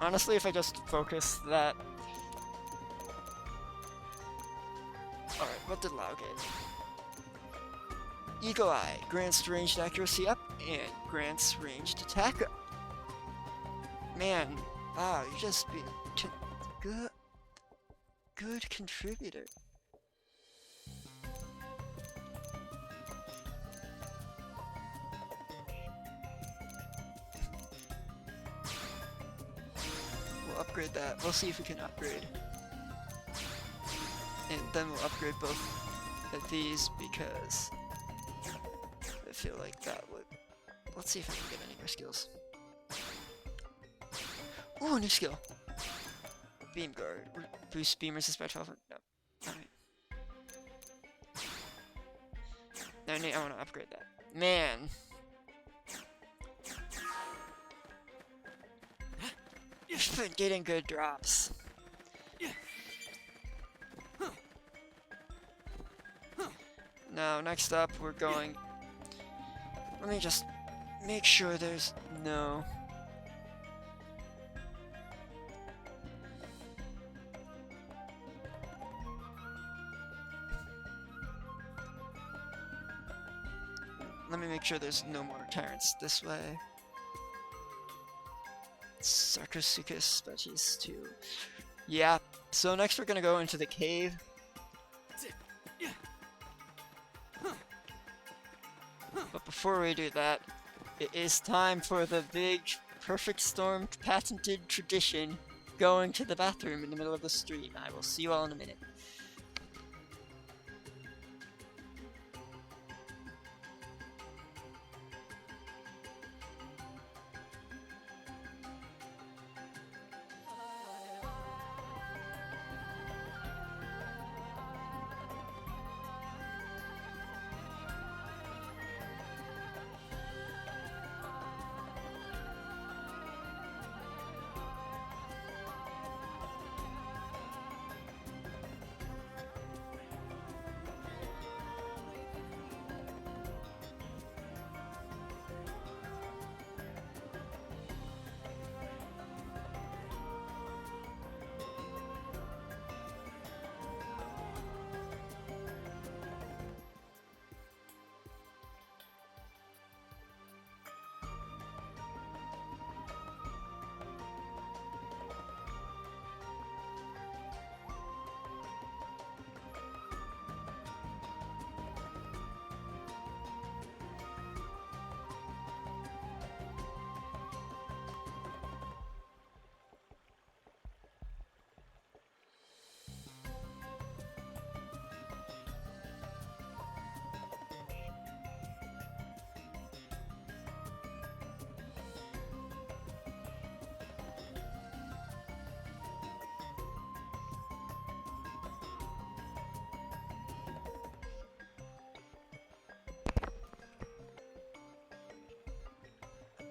Honestly, if I just focus that... Alright, what did Lau get? Eagle Eye grants ranged accuracy up and grants ranged attack up. Man, wow, you just be good contributor. We'll upgrade that. We'll see if we can upgrade. And then we'll upgrade both of these because I feel like that would... Let's see if I can get any more skills. Ooh, new skill! Beam Guard. Boost beam resist by 12. No. Alright. No, I want to upgrade that. Man! You've been getting good drops. Now, next up, we're going... Let me just make sure there's no... Let me make sure there's no more tyrants this way. Sarcosuchus, but he's too... Yeah, so next we're gonna go into the cave. But before we do that, it is time for the big Perfect Storm patented tradition, going to the bathroom in the middle of the street. I will see you all in a minute.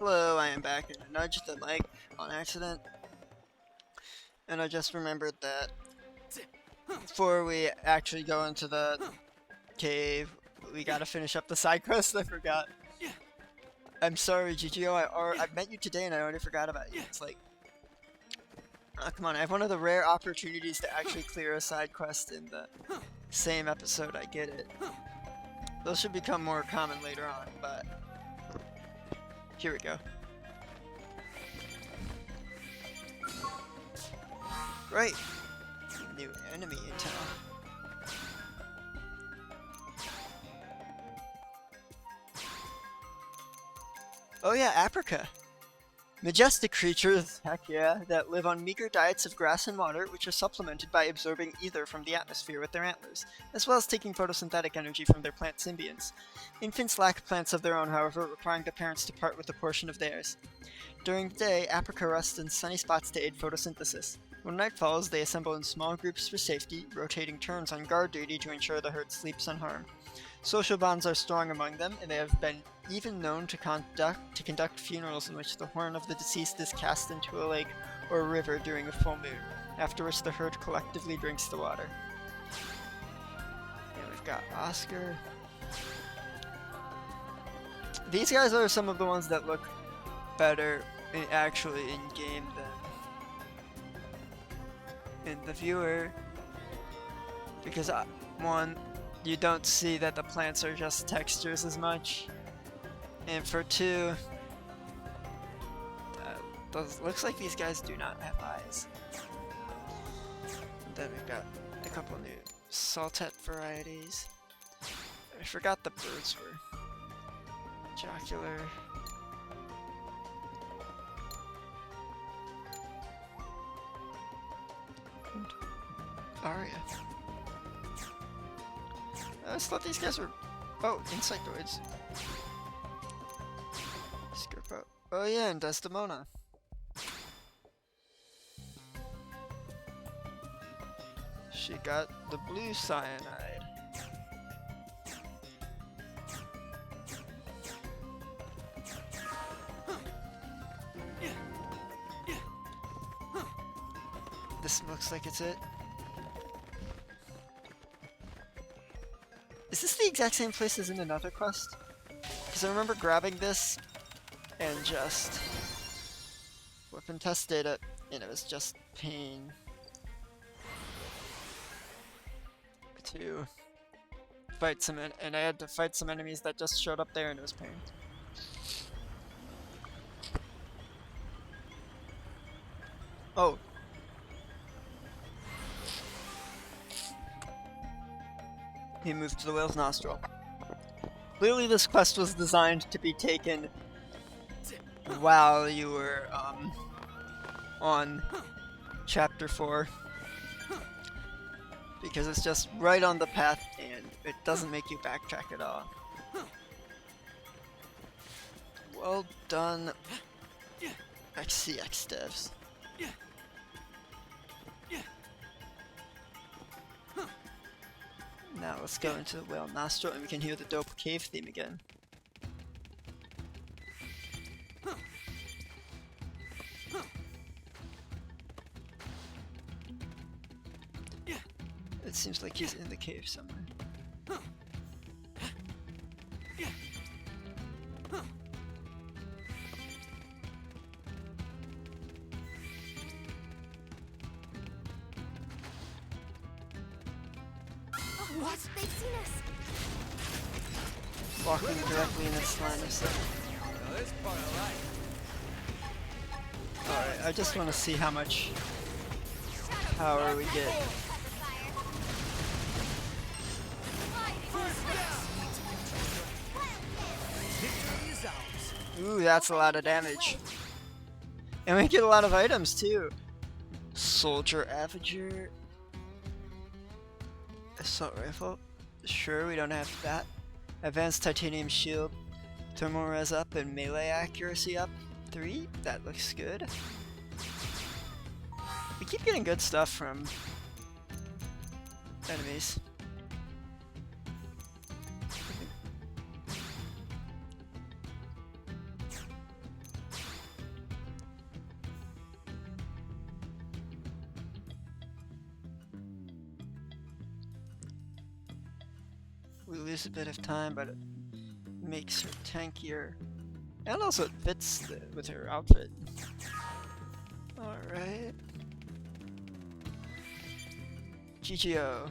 Hello, I am back, and I nudged the mic on accident. And I just remembered that before we actually go into the cave, we gotta finish up the side quest. I forgot. I'm sorry, GGO, I met you today and I already forgot about you. It's like, oh, come on, I have one of the rare opportunities to actually clear a side quest in the same episode. I get it. Those should become more common later on, but here we go. Right. New enemy in town. Oh yeah, Aprica. Majestic creatures, heck yeah, that live on meager diets of grass and water, which are supplemented by absorbing ether from the atmosphere with their antlers, as well as taking photosynthetic energy from their plant symbionts. Infants lack plants of their own, however, requiring the parents to part with a portion of theirs. During the day, Aprica rest in sunny spots to aid photosynthesis. When night falls, they assemble in small groups for safety, rotating turns on guard duty to ensure the herd sleeps unharmed. Social bonds are strong among them, and they have been even known to conduct funerals in which the horn of the deceased is cast into a lake or a river during a full moon, after which the herd collectively drinks the water. And we've got Oscar. These guys are some of the ones that look better actually in game than in the viewer, because one, you don't see that the plants are just textures as much, and for two, looks like these guys do not have eyes. And then we've got a couple new Saltet varieties. I forgot the birds were jocular. And Aria. I just thought these guys were... Oh, insectoids. Skirpo. Oh yeah, and Desdemona. She got the blue cyanide. This looks like it's it. Is this the exact same place as in another quest? Because I remember grabbing this and just weapon tested it, and it was just pain to fight some, and I had to fight some enemies that just showed up there, and it was pain. Oh. He moved to the whale's nostril. Clearly this quest was designed to be taken while you were on chapter 4, because it's just right on the path and it doesn't make you backtrack at all. Well done, XCX devs. Now let's go into the whale nostril and we can hear the dope cave theme again. It seems like he's in the cave somewhere. What? They've seen us. Walking directly in its line of sight. Now this part I like. Alright, I just want to see how much power we get. Victory is ours. Ooh, that's a lot of damage. And we get a lot of items too. Soldier Avenger. Assault rifle. Sure, we don't have that. Advanced titanium shield. Thermal res up and melee accuracy up 3. That looks good. We keep getting good stuff from enemies. we lose a bit of time, but it makes her tankier. And also it fits with her outfit. Alright. GGO.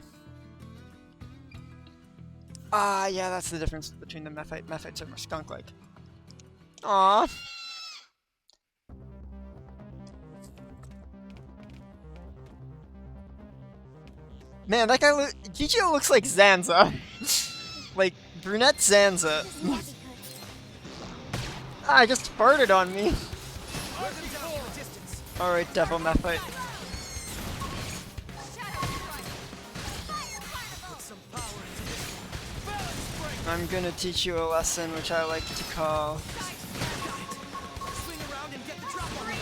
Ah, yeah, that's the difference between the Mephite. Mephites are more skunk-like. Aww. Man, that guy GGO looks like Zanza. Like, brunette Zanza. This can't be good. I just farted on me. Wear them down in the distance. Alright, Devil Mephite. Put some power into this one. Balance break. I'm gonna teach you a lesson which I like to call Swing around and get the drop on them.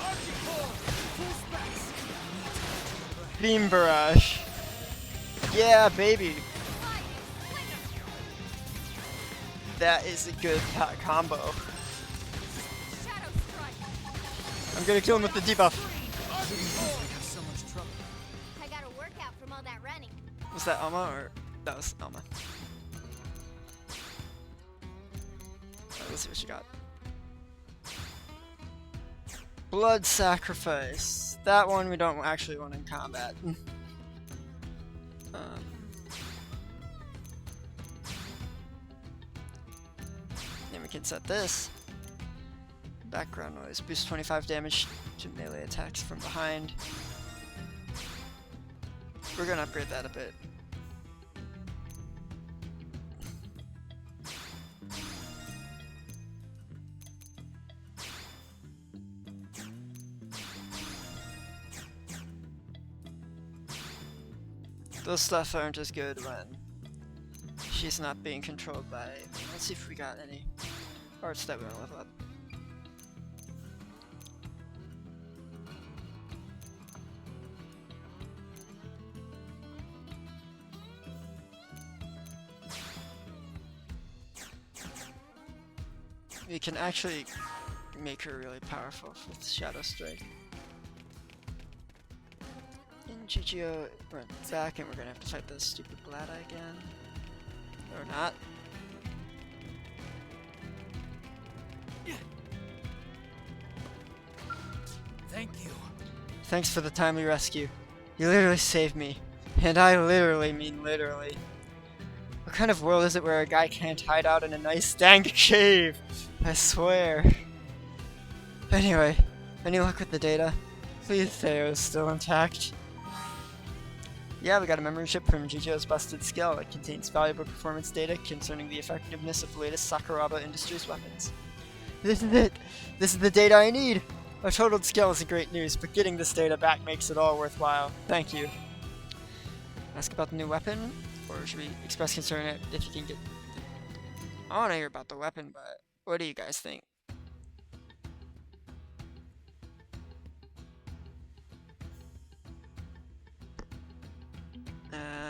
Archie pull. Full specs. Beam Barrage. Yeah, baby. That is a good combo. I'm gonna kill him with the debuff. We have so much trouble. I got a workout from all that running. Was that Alma or that was Alma? Alright, let's see what she got. Blood Sacrifice. That one we don't actually want in combat. Then we can set this. Background noise. Boost 25 damage to melee attacks from behind. We're gonna upgrade that a bit. Those stuff aren't as good when she's not being controlled by... Let's see if we got any arts that we want to level up. We can actually make her really powerful with Shadow Strike. In GGO, we're back and we're gonna have to fight this stupid Blada again. Or not. Thank you. Thanks for the timely rescue. You literally saved me. And I literally mean literally. What kind of world is it where a guy can't hide out in a nice dank cave? I swear. Anyway, any luck with the data? Please say it was still intact. Yeah, we got a memory chip from GGO's busted skill that contains valuable performance data concerning the effectiveness of the latest Sakuraba Industries weapons. This is it! This is the data I need! Our totaled skill isn't great news, but getting this data back makes it all worthwhile. Thank you. Ask about the new weapon? Or should we express concern if you can get... I want to hear about the weapon, but what do you guys think?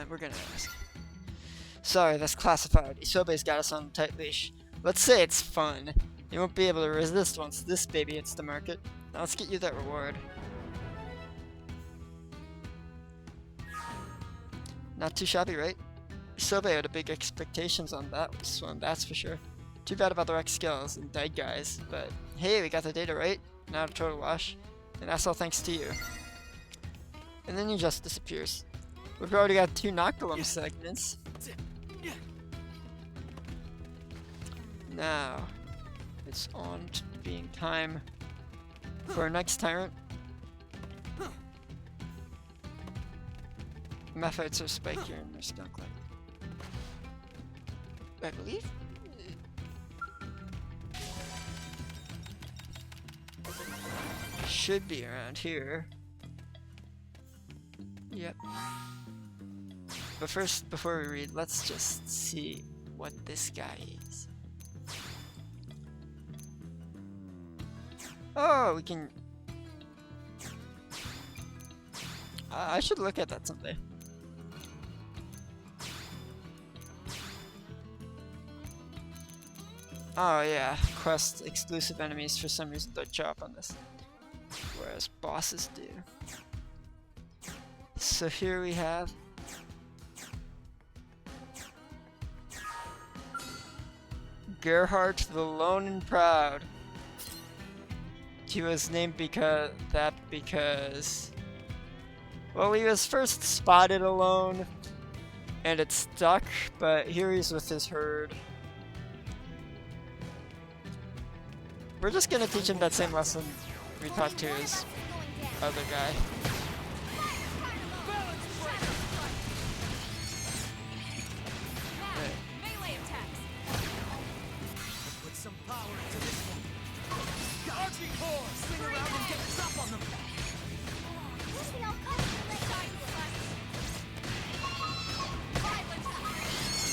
We're gonna ask. Sorry, that's classified. Isobe's got us on a tight leash. Let's say it's fun. You won't be able to resist once this baby hits the market. Now let's get you that reward. Not too shabby, right? Isobe had big expectations on that one, that's for sure. Too bad about the wreck skills and dead guys, but hey, we got the data right. Not a total wash. And that's all thanks to you. And then he just disappears. We've already got 2 Noctilum segments. Now, it's on to being time for our next tyrant. Mephites are spikier and they're skunk-like. I believe? Should be around here. Yep. But first, before we read, let's just see what this guy is. Oh, we can... I should look at that someday. Oh yeah, quest exclusive enemies for some reason don't show up on this, whereas bosses do. So here we have Gerhardt the Lone and Proud. He was named because well, he was first spotted alone and it stuck, but here he's with his herd. We're just gonna teach him that same lesson we taught to his other guy. Melee attacks. Put some power into this one. Archie core! Swing around and get a drop on them. We all come to the side of us. Silence.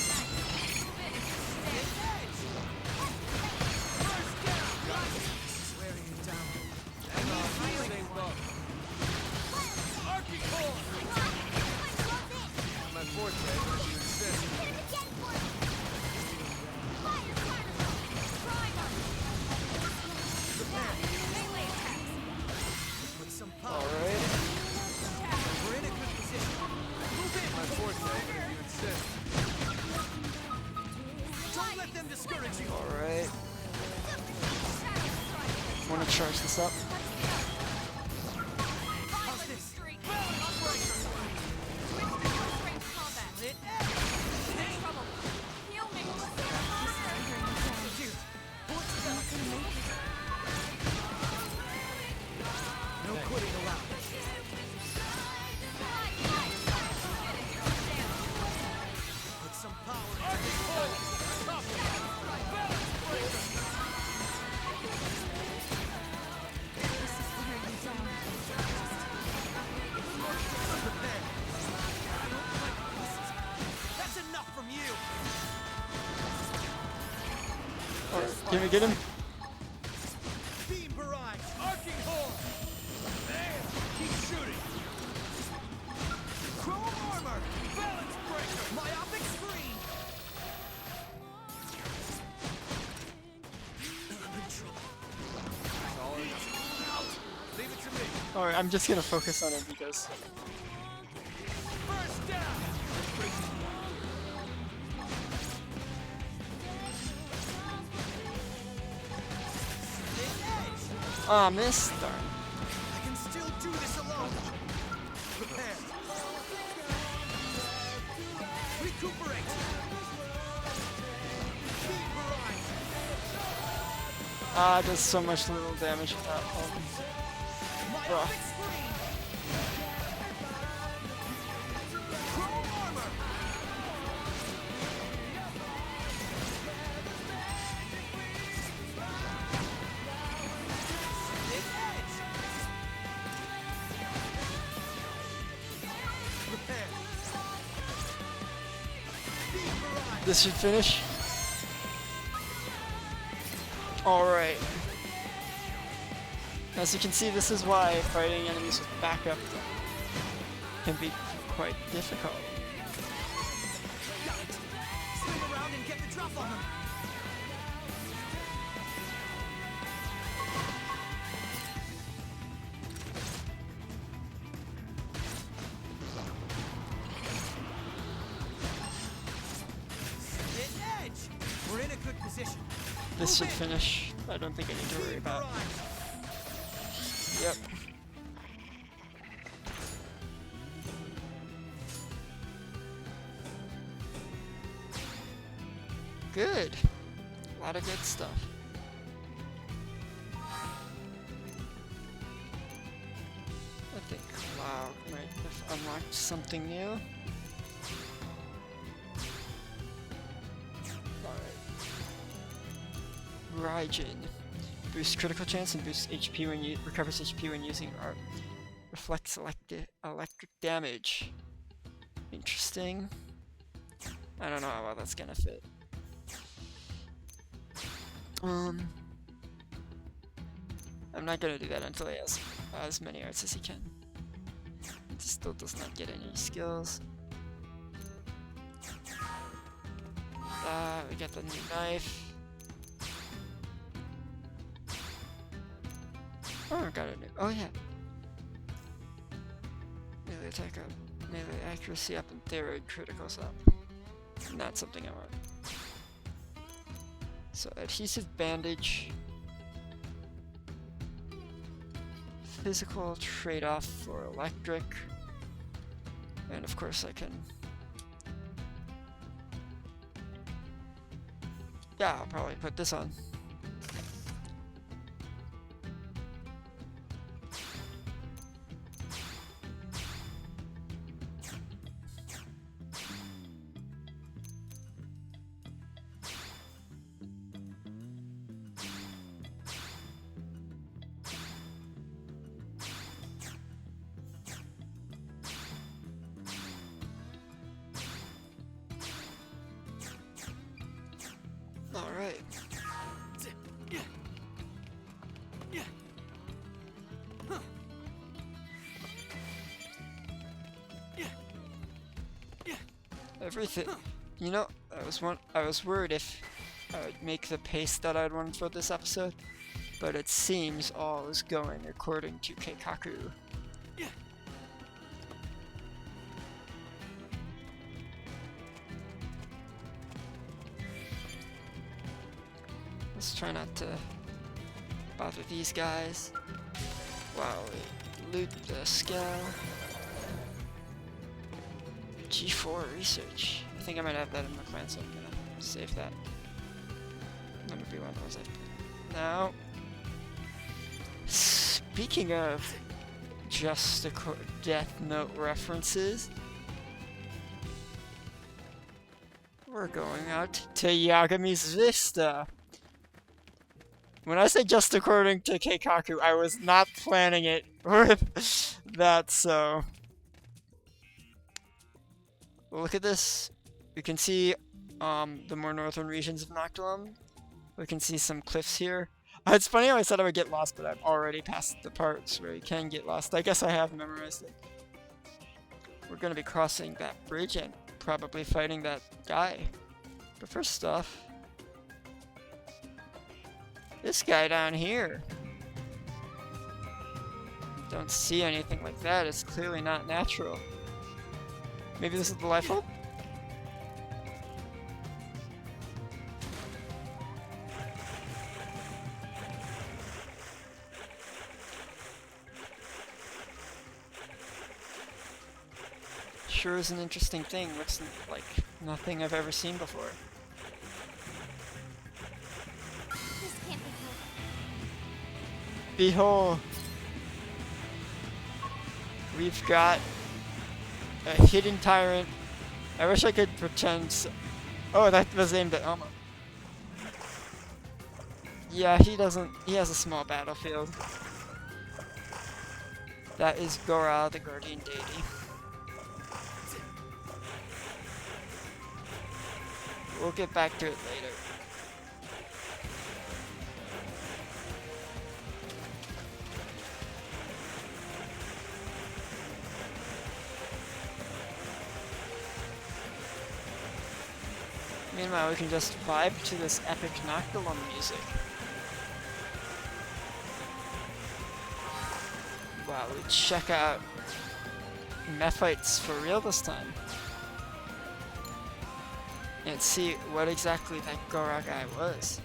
Nice. Move in. Hit edge! First down! This is wearing you down. Hang on, stay low. Archie core! My forte, if you insist. Hit him again for me. Fire carnival. Primer. Prepare. Melee attacks. Put some power. Alright. We're in a good position. Move in. My forte, if you insist. Don't let them discourage you. Alright. Wanna charge this up? How's this? Streak. Switch to close-range combat. Hit In trouble. Heal me. Here. Bullets down. No quitting allowed. Put some power. Prepare. That's enough from you. Can we get him? Beam barrage. Arcing horn. There. Keep shooting. Chrome armor. Balance breaker. Myopic screen. All or nothing. Out. Leave it to me. Alright, I'm just gonna focus on it because First down. Hit edge. ah, miss. Darn. I can still do this alone. Prepare. Recuperate. Beam barrage. Ah, does so much little damage without Myopic screen. Chrome armor. Hit edge. Prepare. Beam barrage. This should finish. Alright. As you can see, this is why fighting enemies with backup can be quite difficult. Got it. Swing around and get the drop on them. Hit edge. We're in a good position. This should finish. I don't think I need to worry about. Yep. Good. A lot of good stuff. I think Cloud might have unlocked something new. Alright. Raijin. Boosts critical chance and boosts HP when you recovers HP when using art. Reflects electric damage. Interesting. I don't know how well that's gonna fit. I'm not gonna do that until he has as many arts as he can. He still does not get any skills. We got the new knife. Oh, I got a new. Oh yeah. Melee attack up, melee accuracy up, and thyroid criticals up. Not something I want. So adhesive bandage. Physical trade-off for electric. And of course I can... Yeah, I'll probably put this on. Alright. Everything. You know, I was worried if I would make the pace that I'd wanted for this episode, but it seems all is going according to Keikaku. Let's try not to bother these guys while we loot the scale. G4 research. I think I might have that in my plan, so I'm gonna save that. Number B1 was it? Now, speaking of just Death Note references, we're going out to Yagami's Vista. When I say just according to Keikaku, I was not planning it with that, so... Look at this. We can see the more northern regions of Noctilum. We can see some cliffs here. It's funny how I said I would get lost, but I've already passed the parts where you can get lost. I guess I have memorized it. We're going to be crossing that bridge and probably fighting that guy. But first off... this guy down here. Don't see anything like that. It's clearly not natural. Maybe this is the life orb? Sure is an interesting thing. Looks like nothing I've ever seen before. This can't be good. Behold! We've got a hidden tyrant. I wish I could pretend. Oh, that was aimed at Elmo. Yeah, he doesn't. He has a small battlefield. That is Gora, the guardian deity. We'll get back to it later. Meanwhile, we can just vibe to this epic Noctilum music. Wow, we check out Mephites for real this time. And see what exactly that Gora guy was.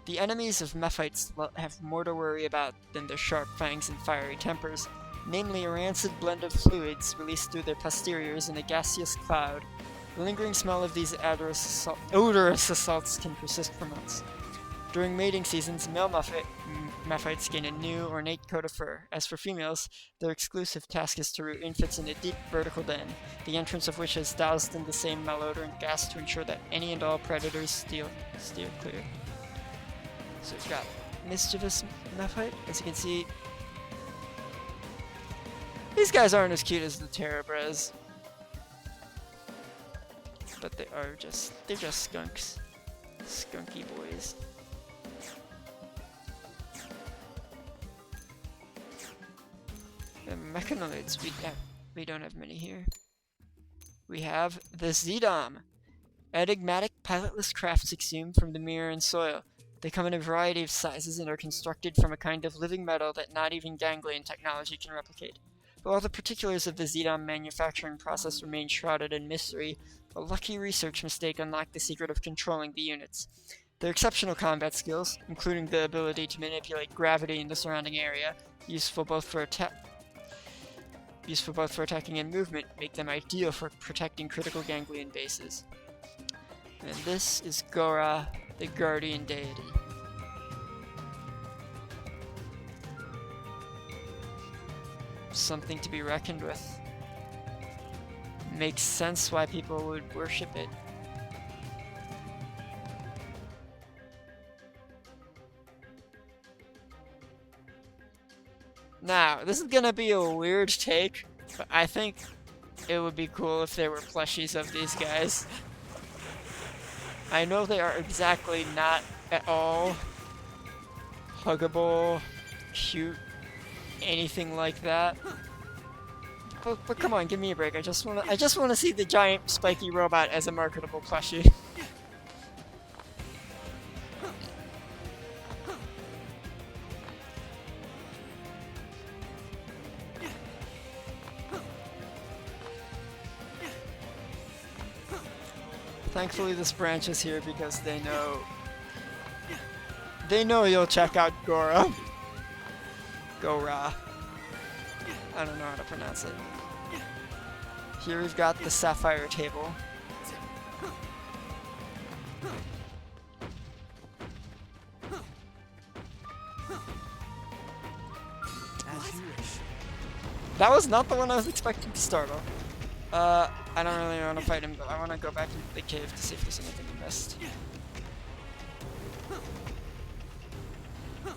The enemies of Mephites have more to worry about than their sharp fangs and fiery tempers, namely a rancid blend of fluids released through their posteriors in a gaseous cloud. The lingering smell of these odorous assaults can persist for months. During mating seasons, male Mephites gain a new, ornate coat of fur. As for females, their exclusive task is to root infants in a deep vertical den, the entrance of which is doused in the same malodorant gas to ensure that any and all predators steer clear. So we've got mischievous Mephite, as you can see. These guys aren't as cute as the Terrabres, but they're just skunks. Skunky boys. The mechanoids, we don't have many here. We have the Zedom, enigmatic pilotless crafts exhumed from the mirror and soil. They come in a variety of sizes and are constructed from a kind of living metal that not even ganglion technology can replicate. But while the particulars of the Zedom manufacturing process remain shrouded in mystery, a lucky research mistake unlocked the secret of controlling the units. Their exceptional combat skills, including the ability to manipulate gravity in the surrounding area, useful both for attacking and movement, make them ideal for protecting critical ganglion bases. And this is Gora, the guardian deity. Something to be reckoned with. Makes sense why people would worship it. Now, this is gonna be a weird take, but I think it would be cool if there were plushies of these guys. I know they are exactly not at all huggable, cute, anything like that. But come on, give me a break. I just wanna see the giant spiky robot as a marketable plushie. Thankfully this branch is here because they know you'll check out Gora. Gora. I don't know how to pronounce it. Here we've got the sapphire table. As you wish. That was not the one I was expecting to start off. I don't really want to fight him, but I want to go back into the cave to see if there's anything we missed. Where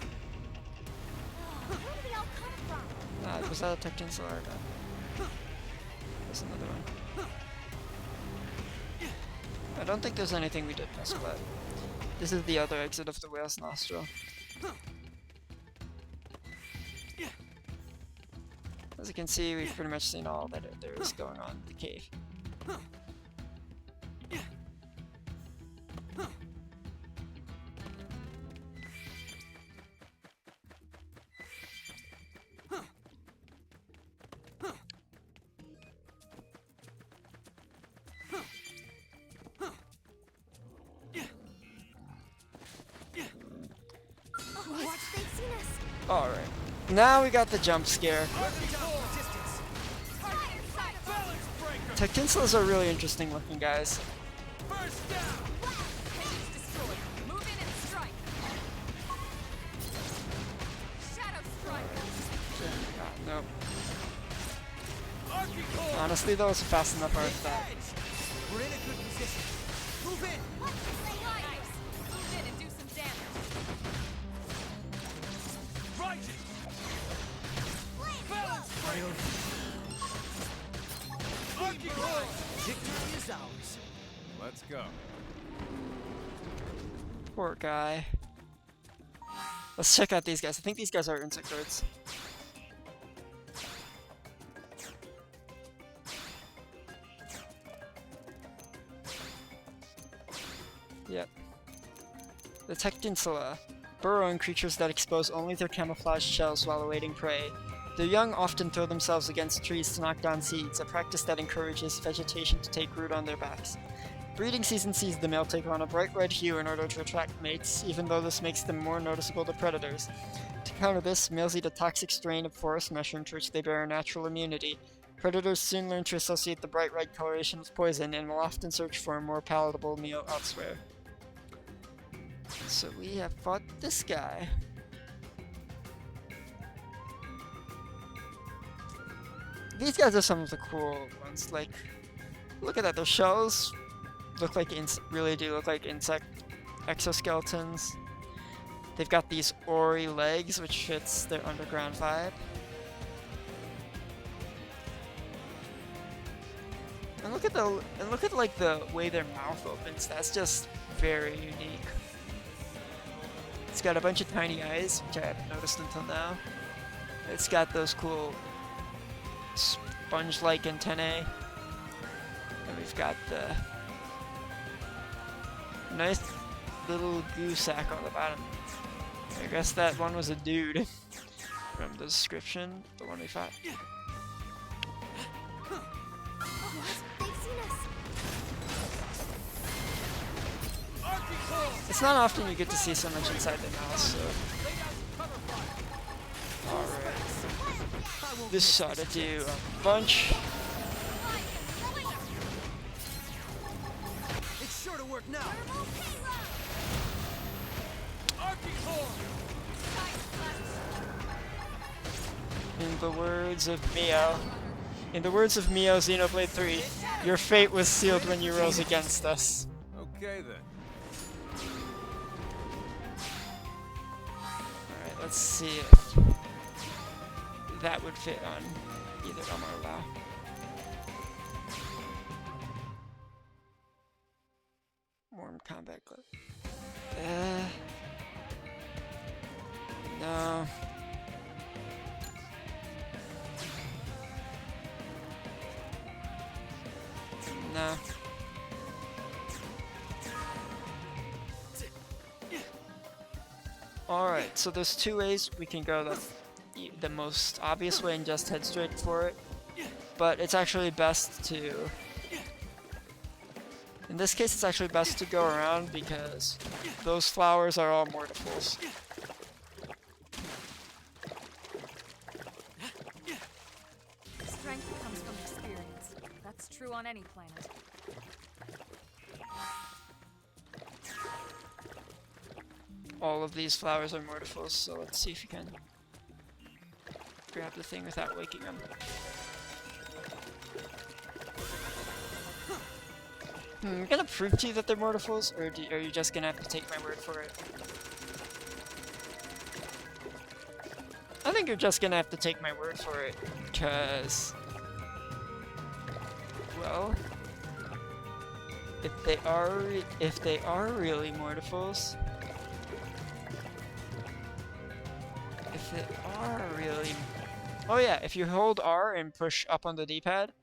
did we all come from? Was that a Tectinsel or no? There's another one. I don't think there's anything we did miss, but this is the other exit of the whale's nostril. As you can see, we've pretty much seen all that there is going on in the cave. Watch, they've seen us. Alright, now we got the jump scare. Tectinsels are really interesting looking guys. First down. Enemies destroyed. Move in and strike. Shadow strike. Nope. Archie Honestly though, it's fast enough for that. We're in a good position. Move in. Nice. Move in and do some damage. Rising. Balance break. Archie Victory is ours. Let's go. Poor guy. Let's check out these guys. I think these guys are insectoids. Yep. The Tectinsula, burrowing creatures that expose only their camouflaged shells while awaiting prey. The young often throw themselves against trees to knock down seeds, a practice that encourages vegetation to take root on their backs. Breeding season sees the male take on a bright red hue in order to attract mates, even though this makes them more noticeable to predators. To counter this, males eat a toxic strain of forest mushroom to which they bear a natural immunity. Predators soon learn to associate the bright red coloration with poison and will often search for a more palatable meal elsewhere. So we have fought this guy. These guys are some of the cool ones. Like, look at that. Their shells look like really do look like insect exoskeletons. They've got these ory legs, which fits their underground vibe. And look at like the way their mouth opens. That's just very unique. It's got a bunch of tiny eyes, which I haven't noticed until now. It's got those cool sponge-like antennae. And we've got the nice little goo sack on the bottom. I guess that one was a dude from the description, the one we fought. They've seen us. Archie It's not often you get to see so much inside the mouse, so... Alright. This ought to do a bunch. It's sure to work now. Arcing horn. In the words of Mio, Xenoblade 3, your fate was sealed when you rose against us. Okay then. Alright, let's see if that would fit on either Elmo or Lao. Warm combat glove. No. No. Alright, so there's two ways we can go. The most obvious way and just head straight for it. But it's actually best to... In this case, it's actually best to go around because those flowers are all mortifuls. Strength comes from experience. That's true on any planet. All of these flowers are mortifuls, so let's see if you can grab the thing without waking them. I'm gonna prove to you that they're mortifuls, or are you just gonna have to take my word for it? I think you're just gonna have to take my word for it, because... Well... If they are really mortifuls... If they are really... Oh yeah, if you hold R and push up on the D-pad,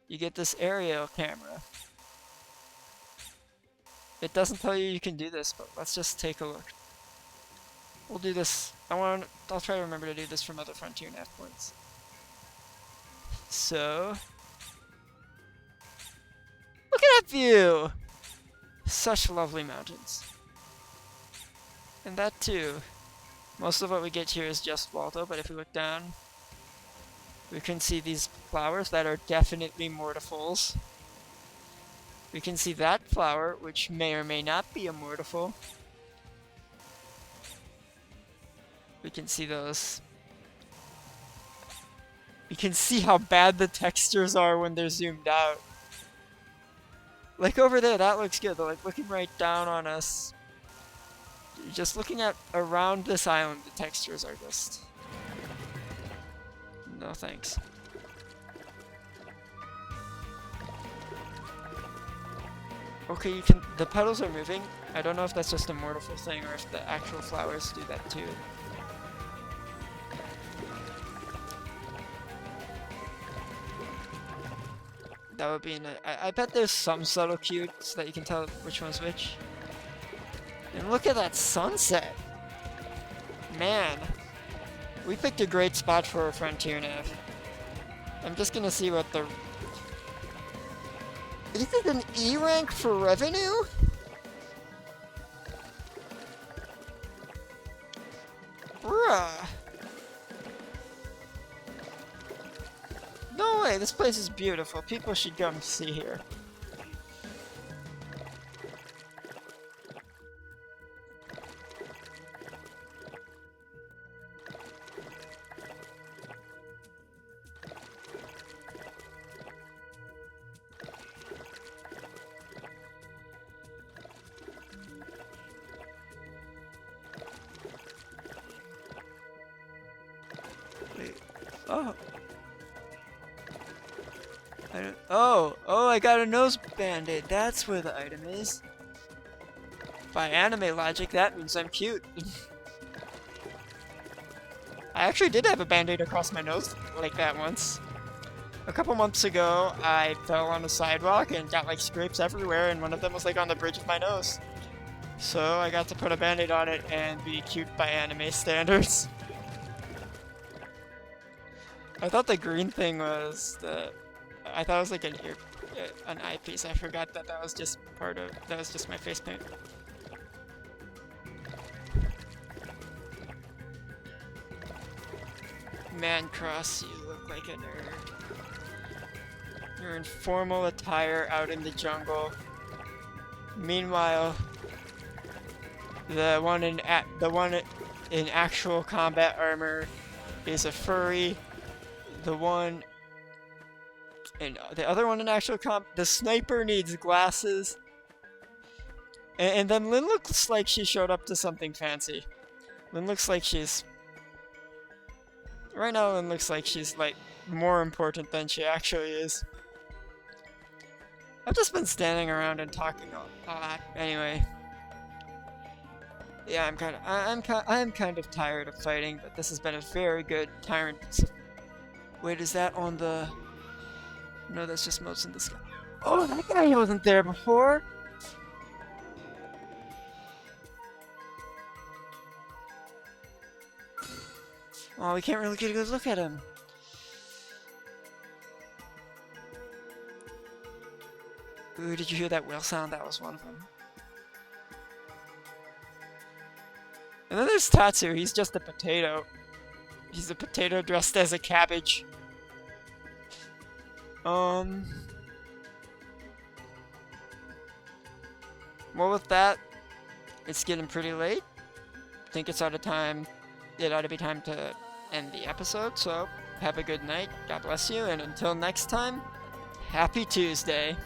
you get this aerial camera. It doesn't tell you can do this, but let's just take a look. We'll do this. I'll try to remember to do this from other Frontier nav points. So... Look at that view! Such lovely mountains. And that too. Most of what we get here is just Waldo, but if we look down, we can see these flowers that are definitely mortifuls. We can see that flower, which may or may not be a mortiful. We can see those. We can see how bad the textures are when they're zoomed out. Like over there, that looks good. They're like looking right down on us. Just looking at around this island, the textures are just... No thanks. Okay, the petals are moving. I don't know if that's just a mortiful thing or if the actual flowers do that too. That would be I bet there's some subtle cue so that you can tell which one's which. And look at that sunset! Man, we picked a great spot for a Frontier nav. I'm just gonna see what the... Is it an E rank for revenue? Bruh. No way, this place is beautiful. People should come see here. Oh. Oh, I got a nose band-aid. That's where the item is. By anime logic, that means I'm cute. I actually did have a band-aid across my nose like that once. A couple months ago, I fell on a sidewalk and got like scrapes everywhere, and one of them was like on the bridge of my nose. So I got to put a band-aid on it and be cute by anime standards. I thought the green thing was I thought it was like an eyepiece. I forgot that that was just my face paint. Man Cross, you look like a nerd. You're in formal attire out in the jungle. Meanwhile, the one in actual combat armor is a furry. The other one in actual the sniper needs glasses. And then Lynn looks like she showed up to something fancy. Lynn looks like she's... Right now, Lynn looks like she's, like, more important than she actually is. I've just been standing around and talking a lot. Anyway. Yeah, I'm kind of tired of fighting, but this has been a very good tyrant. Wait, is that on the... No, that's just motes in the sky. Oh, that guy wasn't there before! Oh, we can't really get a good look at him. Ooh, did you hear that whale sound? That was one of them. And then there's Tatsu. He's just a potato. He's a potato dressed as a cabbage. Well, with that, it's getting pretty late. I think it's out of time. It ought to be time to end the episode, so have a good night. God bless you, and until next time, happy Tuesday.